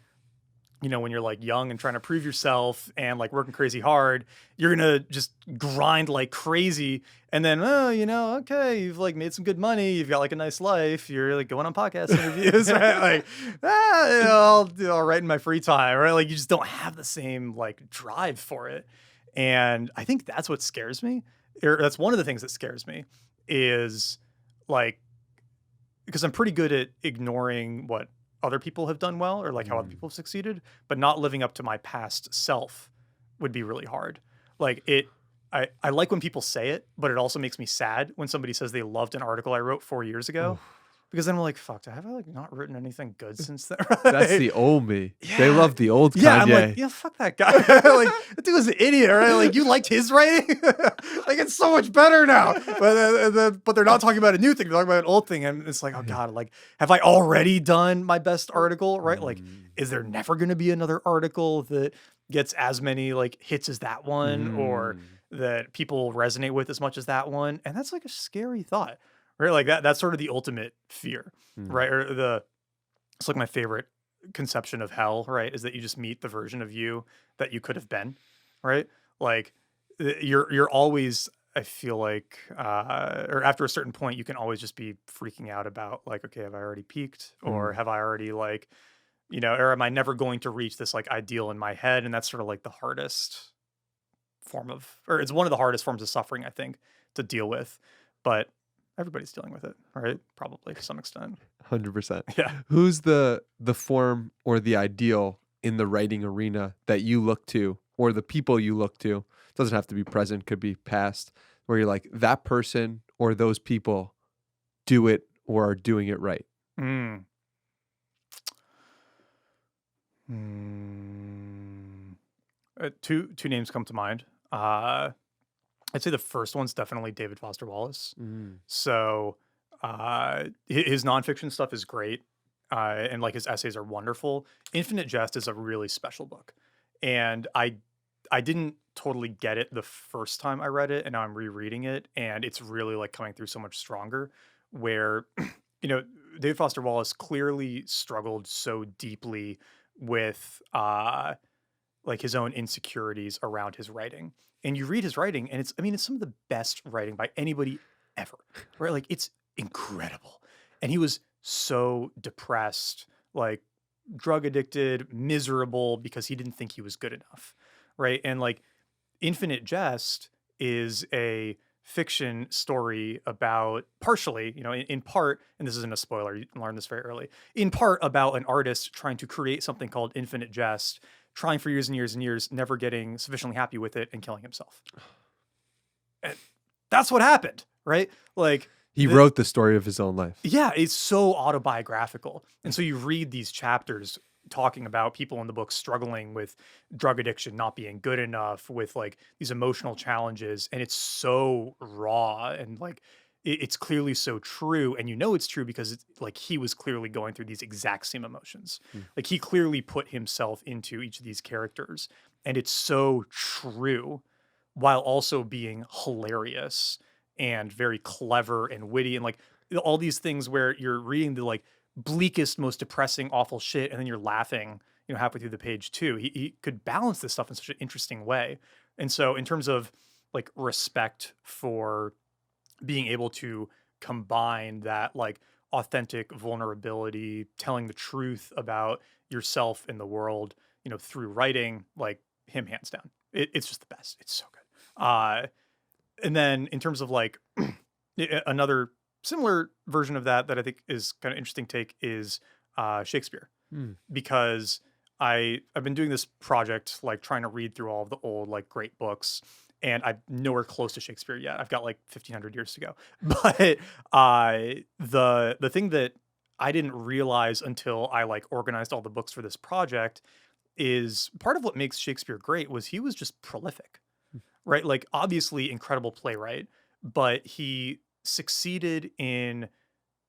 when you're like young and trying to prove yourself and like working crazy hard, you're gonna just grind like crazy. And then, oh, okay, you've like made some good money, you've got like a nice life, you're like going on podcast interviews, right? Like, I'll write in my free time, right? Like, you just don't have the same like drive for it. And I think that's what scares me. Or that's one of the things that scares me is like, because I'm pretty good at ignoring what other people have done well or like how other people have succeeded, but not living up to my past self would be really hard. Like I like when people say it, but it also makes me sad when somebody says they loved an article I wrote 4 years ago. Oof. Because then I'm like, fuck, have I like not written anything good since then? That's Right? the old me. Yeah. They love the old Yeah, Kanye. I'm like, yeah, fuck that guy. Like, that dude was an idiot, right? Like, you liked his writing? Like, it's so much better now. But they're not talking about a new thing. They're talking about an old thing. And it's like, oh, God, like, have I already done my best article, right? Like, is there never going to be another article that gets as many, like, hits as that one or that people resonate with as much as that one? And that's, like, a scary thought, right? Like, that's sort of the ultimate fear, right? Or it's like my favorite conception of hell, right? Is that you just meet the version of you that you could have been, right? Like you're always, I feel like, or after a certain point, you can always just be freaking out about like, okay, have I already peaked, or have I already like, or am I never going to reach this like ideal in my head? And that's sort of like the hardest form of, or it's one of the hardest forms of suffering, I think, to deal with. But everybody's dealing with it, right? Probably to some extent. 100%. Yeah. Who's the form or the ideal in the writing arena that you look to, or the people you look to? It doesn't have to be present, could be past, where you're like, that person or those people do it or are doing it right. Two names come to mind. I'd say the first one's definitely David Foster Wallace. So his nonfiction stuff is great, and like his essays are wonderful. Infinite Jest is a really special book, and I didn't totally get it the first time I read it, and now I'm rereading it, and it's really like coming through so much stronger. Where David Foster Wallace clearly struggled so deeply with like his own insecurities around his writing. And you read his writing and it's some of the best writing by anybody ever, right? Like it's incredible. And he was so depressed, like drug addicted, miserable because he didn't think he was good enough, right? And like Infinite Jest is a fiction story about partially, in part, and this isn't a spoiler, you learned this very early, in part about an artist trying to create something called Infinite Jest, trying for years and years and years, never getting sufficiently happy with it and killing himself. And that's what happened, right? Like he wrote the story of his own life. Yeah, it's so autobiographical. And so you read these chapters talking about people in the book struggling with drug addiction, not being good enough, with like these emotional challenges. And it's so raw and like it's clearly so true. And it's true because it's like he was clearly going through these exact same emotions. Like he clearly put himself into each of these characters. And it's so true while also being hilarious and very clever and witty and like all these things where you're reading the like bleakest, most depressing, awful shit, and then you're laughing, halfway through the page too. He could balance this stuff in such an interesting way. And so in terms of like respect for being able to combine that like authentic vulnerability, telling the truth about yourself in the world, through writing, like him hands down. It's just the best. It's so good. And then in terms of like another similar version of that I think is kind of interesting take is Shakespeare, because I've been doing this project, like trying to read through all of the old, like great books, and I'm nowhere close to Shakespeare yet. I've got like 1,500 years to go. But the thing that I didn't realize until I like organized all the books for this project is part of what makes Shakespeare great was he was just prolific, right? Like obviously incredible playwright, but he succeeded in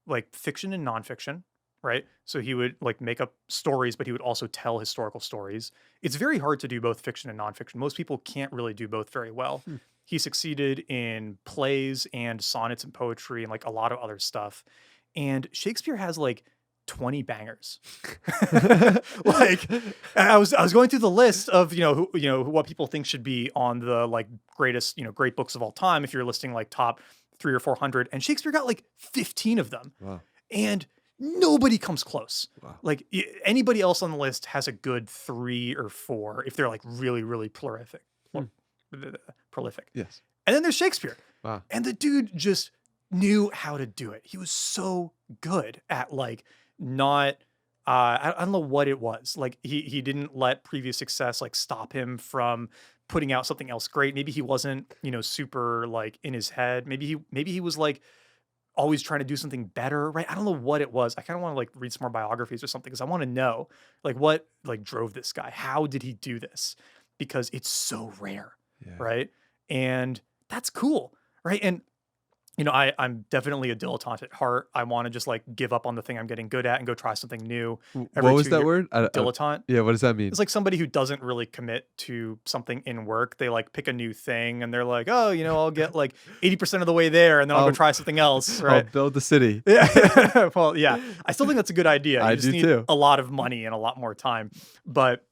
like fiction and nonfiction, right? So he would like make up stories, but he would also tell historical stories. It's very hard to do both fiction and nonfiction. Most people can't really do both very well. He succeeded in plays and sonnets and poetry and like a lot of other stuff. And Shakespeare has like 20 bangers. Like I was going through the list of, what people think should be on the like greatest, great books of all time. If you're listing like top 300 or 400, and Shakespeare got like 15 of them. Wow. And nobody comes close. Wow. Like anybody else on the list has a good 3 or 4 if they're like really, really prolific. Prolific. Yes. And then there's Shakespeare. Wow. And the dude just knew how to do it. He was so good at like not I don't know what it was. Like he didn't let previous success like stop him from putting out something else great. Maybe he wasn't, super like in his head. Maybe he was like always trying to do something better, right? I don't know what it was. I kind of want to like read some more biographies or something because I want to know like what like drove this guy. How did he do this? Because it's so rare, right? And that's cool, right? And I'm definitely a dilettante at heart. I want to just like give up on the thing I'm getting good at and go try something new. What was that word? Dilettante. Yeah, what does that mean? It's like somebody who doesn't really commit to something in work. They like pick a new thing and they're like, oh, I'll get like 80% of the way there and then I'll go try something else, right? I'll build the city. Yeah. Well, yeah. I still think that's a good idea. I You just do need too. a lot of money and a lot more time. But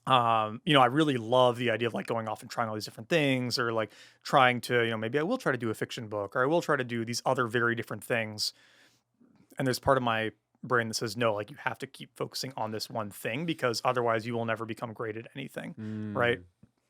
I really love the idea of like going off and trying all these different things, or like trying to, maybe I will try to do a fiction book, or I will try to do these other very different things. And there's part of my brain that says, no, like you have to keep focusing on this one thing because otherwise you will never become great at anything. Right.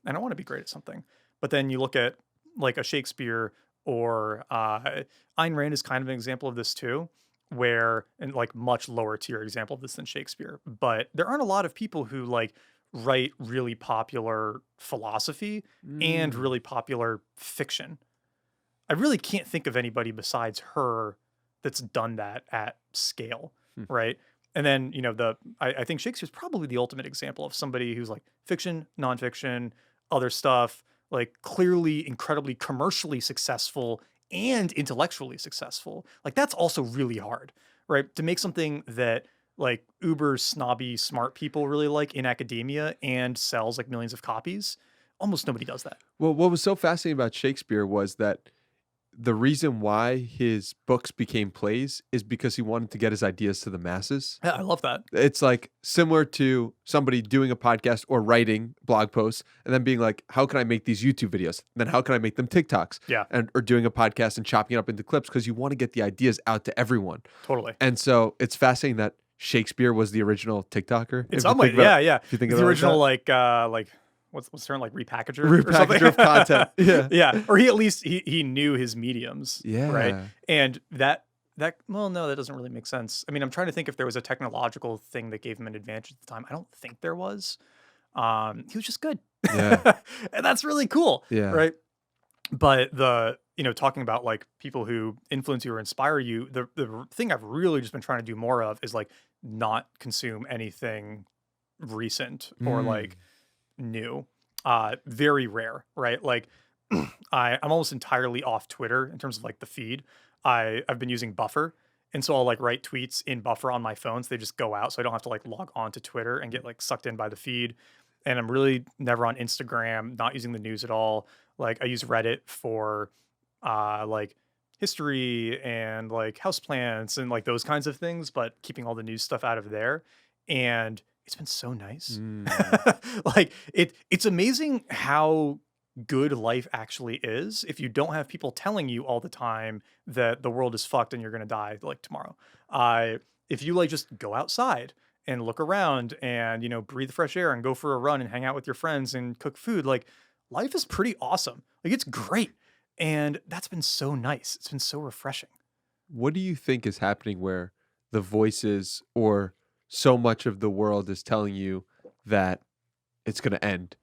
And I want to be great at something. But then you look at like a Shakespeare or Ayn Rand is kind of an example of this too, where, and like much lower tier example of this than Shakespeare, but there aren't a lot of people who like write really popular philosophy and really popular fiction. I really can't think of anybody besides her that's done that at scale, right? And then, I think Shakespeare's probably the ultimate example of somebody who's like fiction, nonfiction, other stuff, like clearly incredibly commercially successful and intellectually successful. Like that's also really hard, right? To make something that like uber snobby smart people really like in academia and sells like millions of copies. Almost nobody does that. Well, what was so fascinating about Shakespeare was that the reason why his books became plays is because he wanted to get his ideas to the masses. Yeah, I love that. It's like similar to somebody doing a podcast or writing blog posts and then being like, how can I make these YouTube videos? And then how can I make them TikToks? Yeah. Or doing a podcast and chopping it up into clips because you want to get the ideas out to everyone. Totally. And so it's fascinating that Shakespeare was the original TikToker. In some way, yeah. If you think the about original like what's the term, like repackager? Repackager of content. Yeah. Yeah. Or he at least he knew his mediums. Yeah. Right. And that well, no, that doesn't really make sense. I mean, I'm trying to think if there was a technological thing that gave him an advantage at the time. I don't think there was. He was just good. Yeah. And that's really cool. Yeah. Right. But talking about like people who influence you or inspire you, the thing I've really just been trying to do more of is like not consume anything recent or like new. Very rare, right? Like I'm almost entirely off Twitter in terms of like the feed. I've been using Buffer. And so I'll like write tweets in Buffer on my phone so they just go out. So I don't have to like log on to Twitter and get like sucked in by the feed. And I'm really never on Instagram, not using the news at all. Like I use Reddit for like history and like houseplants and like those kinds of things, but keeping all the news stuff out of there. And it's been so nice. Like it's amazing how good life actually is if you don't have people telling you all the time that the world is fucked and you're going to die like tomorrow. If you like just go outside and look around and, breathe fresh air and go for a run and hang out with your friends and cook food, like life is pretty awesome. Like it's great. And that's been so nice. It's been so refreshing. What do you think is happening where the voices or so much of the world is telling you that it's going to end?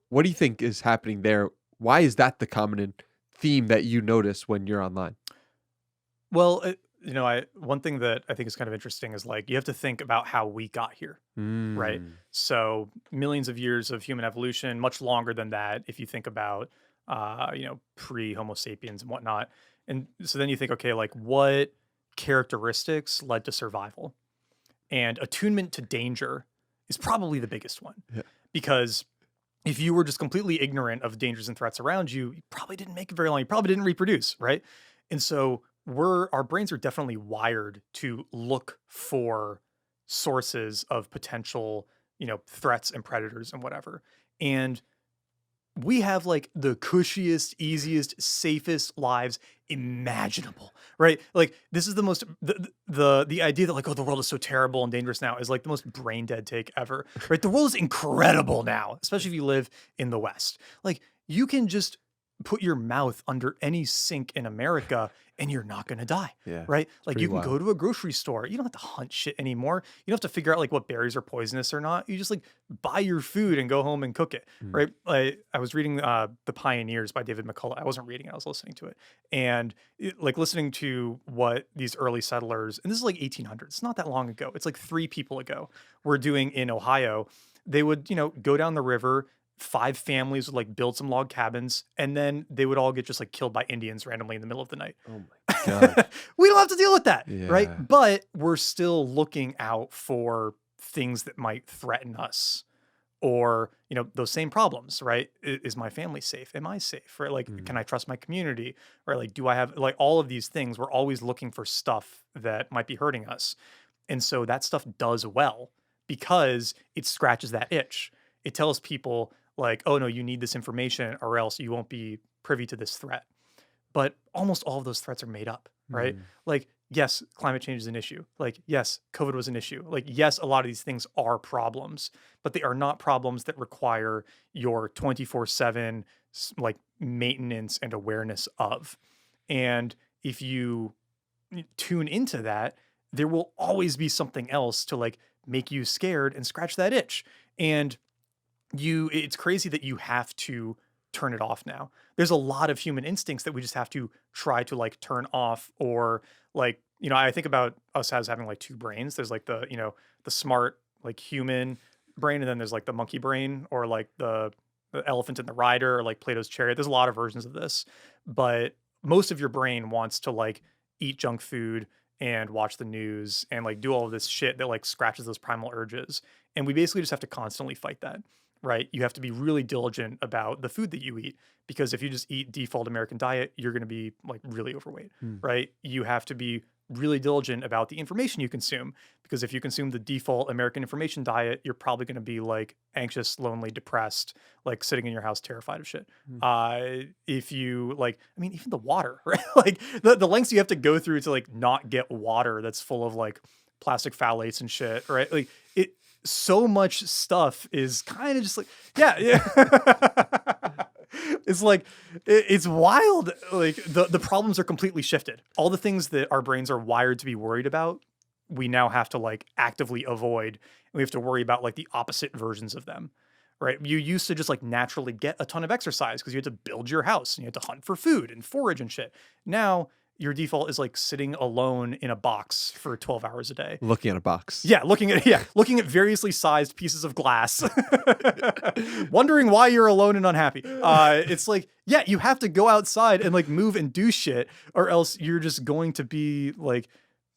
What do you think is happening there? Why is that the common theme that you notice when you're online? Well, one thing that I think is kind of interesting is like you have to think about how we got here, right? So millions of years of human evolution, much longer than that if you think about pre-Homo sapiens and whatnot. And so then you think, okay, like what characteristics led to survival? And attunement to danger is probably the biggest one. Yeah. Because if you were just completely ignorant of dangers and threats around you, you probably didn't make it very long. You probably didn't reproduce, right? And so our brains are definitely wired to look for sources of potential, threats and predators and whatever. And we have like the cushiest, easiest, safest lives imaginable, right? Like this is the most the idea that like, oh, the world is so terrible and dangerous now is like the most brain dead take ever, right? The world is incredible now, especially if you live in the West. Like you can just put your mouth under any sink in America and you're not going to die, Yeah, right? it's Like pretty you can wild. go to a grocery store. You don't have to hunt shit anymore. You don't have to figure out like what berries are poisonous or not. You just like buy your food and go home and cook it, Mm. right? I was reading The Pioneers by David McCullough. I wasn't reading it, I was listening to it. And like listening to what these early settlers, and this is like 1800s, it's not that long ago. It's like 3 people ago, were doing in Ohio. They would, go down the river. 5 families would like build some log cabins, and then they would all get just like killed by Indians randomly in the middle of the night. Oh my god. We don't have to deal with that, right? Yeah. But we're still looking out for things that might threaten us, or those same problems, right? Is my family safe? Am I safe? Right? Like, can Mm. I trust my community? Right? Like, do I have like all of these things? We're always looking for stuff that might be hurting us, and so that stuff does well because it scratches that itch. It tells people like, oh no, you need this information or else you won't be privy to this threat. But almost all of those threats are made up, right? Mm. Like, yes, climate change is an issue. Like, yes, COVID was an issue. Like, yes, a lot of these things are problems, but they are not problems that require your 24/7 like maintenance and awareness of. And if you tune into that, there will always be something else to like make you scared and scratch that itch. And it's crazy that you have to turn it off now. There's a lot of human instincts that we just have to try to like turn off, or like, I think about us as having like 2 brains. There's like the smart like human brain, and then there's like the monkey brain, or like the elephant and the rider, or like Plato's chariot. There's a lot of versions of this, but most of your brain wants to like eat junk food and watch the news and like do all of this shit that like scratches those primal urges. And we basically just have to constantly fight that, right? You have to be really diligent about the food that you eat, because if you just eat default American diet, you're going to be like really overweight, Mm. right? You have to be really diligent about the information you consume, because if you consume the default American information diet, you're probably going to be like anxious, lonely, depressed, like sitting in your house terrified of shit. Mm. If you like, I mean, even the water, right? Like the lengths you have to go through to like not get water that's full of like plastic phthalates and shit, right? Like it, so much stuff is kind of just like, yeah. It's like it's wild. Like the problems are completely shifted. All the things that our brains are wired to be worried about, we now have to like actively avoid. And we have to worry about like the opposite versions of them. Right? You used to just like naturally get a ton of exercise because you had to build your house and you had to hunt for food and forage and shit. Now your default is like sitting alone in a box for 12 hours a day. Looking at a box. Yeah, looking at variously sized pieces of glass, wondering why you're alone and unhappy. It's like, yeah, you have to go outside and like move and do shit, or else you're just going to be like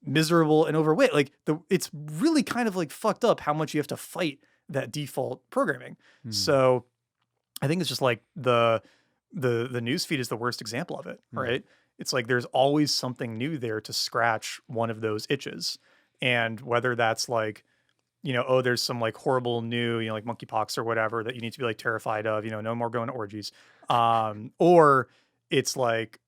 miserable and overweight. Like it's really kind of like fucked up how much you have to fight that default programming. Mm. So I think it's just like the news feed is the worst example of it, right? It's like there's always something new there to scratch one of those itches. And whether that's like, oh, there's some like horrible new, like monkeypox or whatever that you need to be like terrified of, no more going to orgies. Or it's like,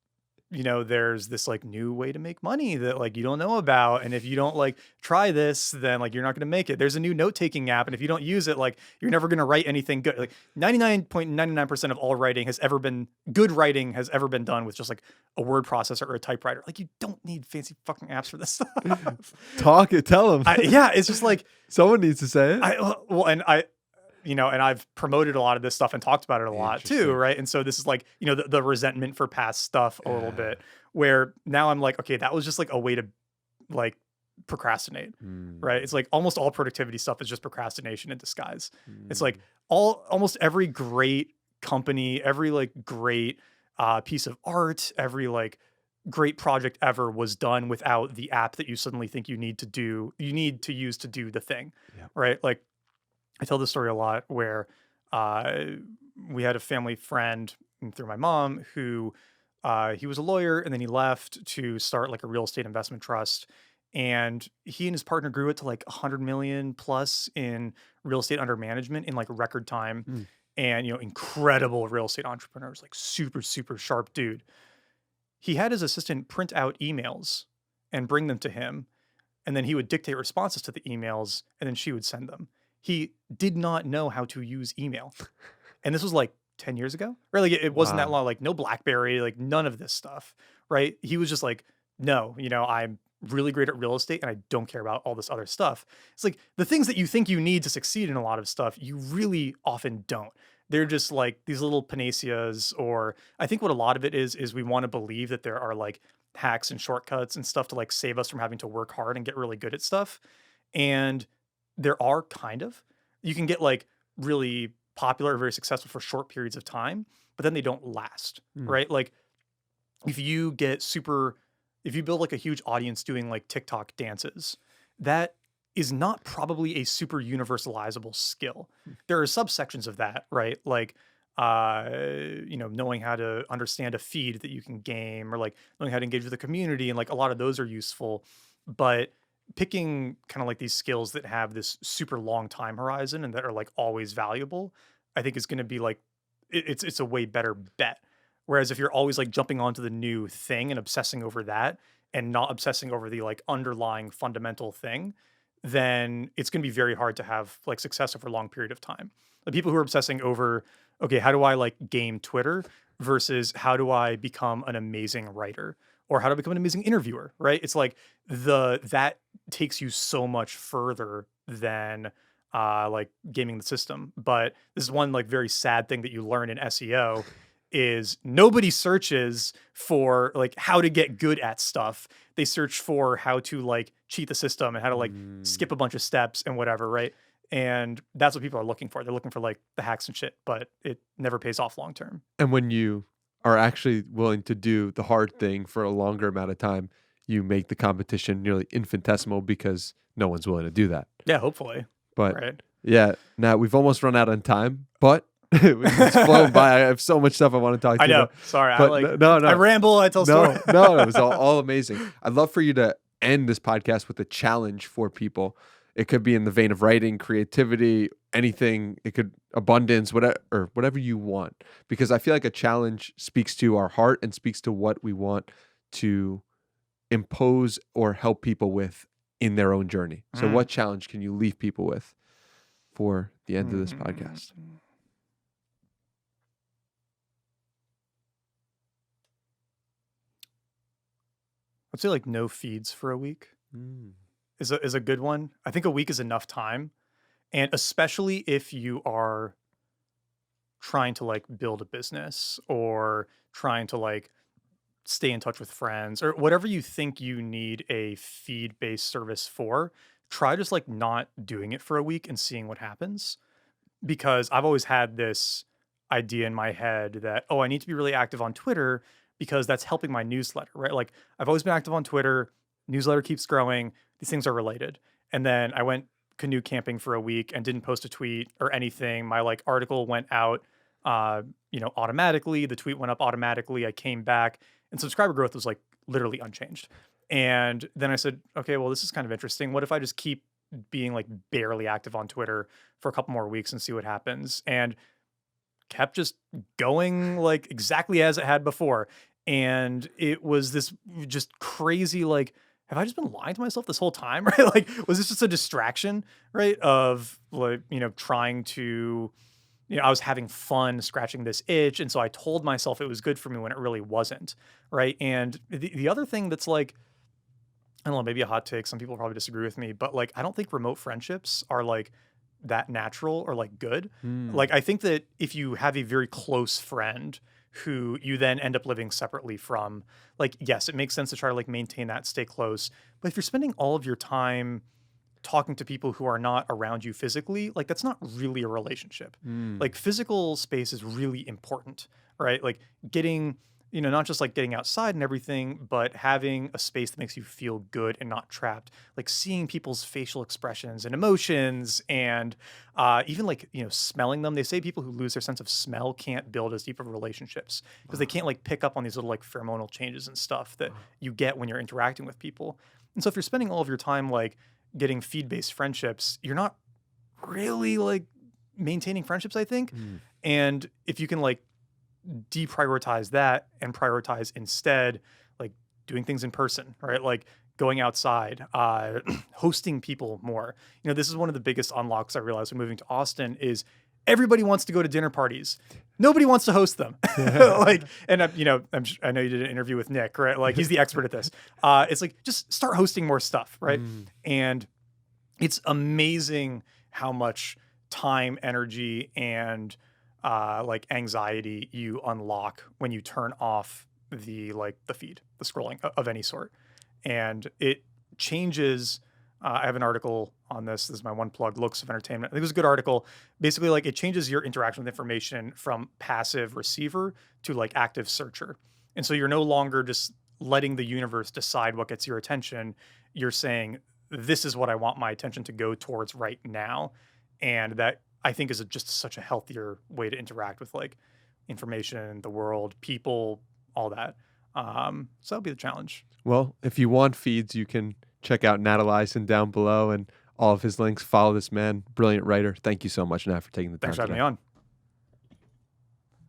there's this like new way to make money that like you don't know about. And if you don't like try this, then like you're not going to make it. There's a new note-taking app. And if you don't use it, like you're never going to write anything good. Like 99.99% of all writing good writing has ever been done with just like a word processor or a typewriter. Like you don't need fancy fucking apps for this stuff. Tell them. Yeah, it's just like, Someone needs to say it. and I've promoted a lot of this stuff and talked about it a lot too, Interesting. right? And so this is like, the resentment for past stuff a little bit, where now I'm like, okay, that was just like a way to like procrastinate, right? It's like almost all productivity stuff is just procrastination in disguise. It's like almost every great company, every like great piece of art, every like great project ever was done without the app that you suddenly think you need to use to do the thing, Yep. right? Like I tell this story a lot where we had a family friend through my mom who He was a lawyer and then he left to start like a real estate investment trust. And he and his partner grew it to like 100 million plus in real estate under management in like record time. Mm. And, incredible real estate entrepreneurs, like super, super sharp dude. He had his assistant print out emails and bring them to him. And then he would dictate responses to the emails and then she would send them. He did not know how to use email. And this was like 10 years ago, right? Like it wasn't that Wow. long, like no BlackBerry, like none of this stuff, right? He was just like, no, I'm really great at real estate and I don't care about all this other stuff. It's like the things that you think you need to succeed in a lot of stuff, you really often don't. They're just like these little panaceas, or I think what a lot of it is we want to believe that there are like hacks and shortcuts and stuff to like save us from having to work hard and get really good at stuff. And there are kind of. You can get like really popular or very successful for short periods of time, but then they don't last, Mm. right? Like if you get super, if you build like a huge audience doing like TikTok dances, that is not probably a super universalizable skill. There are subsections of that, right? Like, knowing how to understand a feed that you can game, or like knowing how to engage with the community. And like a lot of those are useful, but picking kind of like these skills that have this super long time horizon and that are like always valuable, I think is going to be like, it's a way better bet. Whereas if you're always like jumping onto the new thing and obsessing over that and not obsessing over the like underlying fundamental thing, then it's going to be very hard to have like success over a long period of time. The people who are obsessing over, okay, how do I like game Twitter versus how do I become an amazing writer or how to become an amazing interviewer, right? It's like that takes you so much further than like gaming the system. But this is one like very sad thing that you learn in SEO is nobody searches for like how to get good at stuff. They search for how to like cheat the system and how to like Mm. skip a bunch of steps and whatever, right? And that's what people are looking for. They're looking for like the hacks and shit, but it never pays off long term. And when you are actually willing to do the hard thing for a longer amount of time, you make the competition nearly infinitesimal because no one's willing to do that. Yeah, hopefully. But Right. yeah, now we've almost run out on time, but it's flown by. I have so much stuff I want to talk to I you know. about. Sorry. I But like no, I no, ramble, I tell stories. no, it was all amazing. I'd love for you to end this podcast with a challenge for people. It could be in the vein of writing, creativity, anything. It could abundance, whatever you want. Because I feel like a challenge speaks to our heart and speaks to what we want to impose or help people with in their own journey. So, Mm. what challenge can you leave people with for the end of this Mm. podcast? I'd say like no feeds for a week Mm. is a good one. I think a week is enough time. And especially if you are trying to like build a business or trying to like stay in touch with friends or whatever you think you need a feed based service for, try just like not doing it for a week and seeing what happens. Because I've always had this idea in my head that, oh, I need to be really active on Twitter because that's helping my newsletter, right? Like I've always been active on Twitter, newsletter keeps growing, these things are related. And then I went canoe camping for a week and didn't post a tweet or anything. My like article went out automatically, the tweet went up automatically. I came back and subscriber growth was like literally unchanged. And then I said, okay, well, this is kind of interesting. What if I just keep being like barely active on Twitter for a couple more weeks and see what happens? And kept just going like exactly as it had before. And it was this just crazy, like, have I just been lying to myself this whole time? Right? Like, was this just a distraction, right? Of like, trying to, I was having fun scratching this itch. And so I told myself it was good for me when it really wasn't. Right. And the other thing that's like, I don't know, maybe a hot take. Some people probably disagree with me, but like, I don't think remote friendships are like that natural or like good. Mm. Like, I think that if you have a very close friend who you then end up living separately from, like, yes, it makes sense to try to like maintain that, stay close. But if you're spending all of your time talking to people who are not around you physically, like, that's not really a relationship. Mm. Like, physical space is really important, right? Like, getting not just like getting outside and everything, but having a space that makes you feel good and not trapped. Like seeing people's facial expressions and emotions, and even like, smelling them. They say people who lose their sense of smell can't build as deep of relationships because they can't like pick up on these little like pheromonal changes and stuff that you get when you're interacting with people. And so if you're spending all of your time like getting feed-based friendships, you're not really like maintaining friendships, I think. Mm. And if you can like deprioritize that and prioritize instead like doing things in person, right? Like going outside, hosting people more. This is one of the biggest unlocks I realized when moving to Austin is everybody wants to go to dinner parties. Nobody wants to host them. Like, and I know you did an interview with Nick, right? Like he's the expert at this. It's like, just start hosting more stuff, right? And it's amazing how much time, energy, and like anxiety you unlock when you turn off the feed, the scrolling of any sort. And it changes. I have an article on this. This is my one plug, Looks of Entertainment. I think it was a good article. Basically, like it changes your interaction with information from passive receiver to like active searcher. And so you're no longer just letting the universe decide what gets your attention. You're saying, this is what I want my attention to go towards right now. And that I think is just such a healthier way to interact with like information, the world, people, all that. So that'll be the challenge. Well, if you want feeds, you can check out Nat Eliason down below and all of his links. Follow this man, brilliant writer. Thank you so much, Nat, for taking the time. Thanks for having today. me on.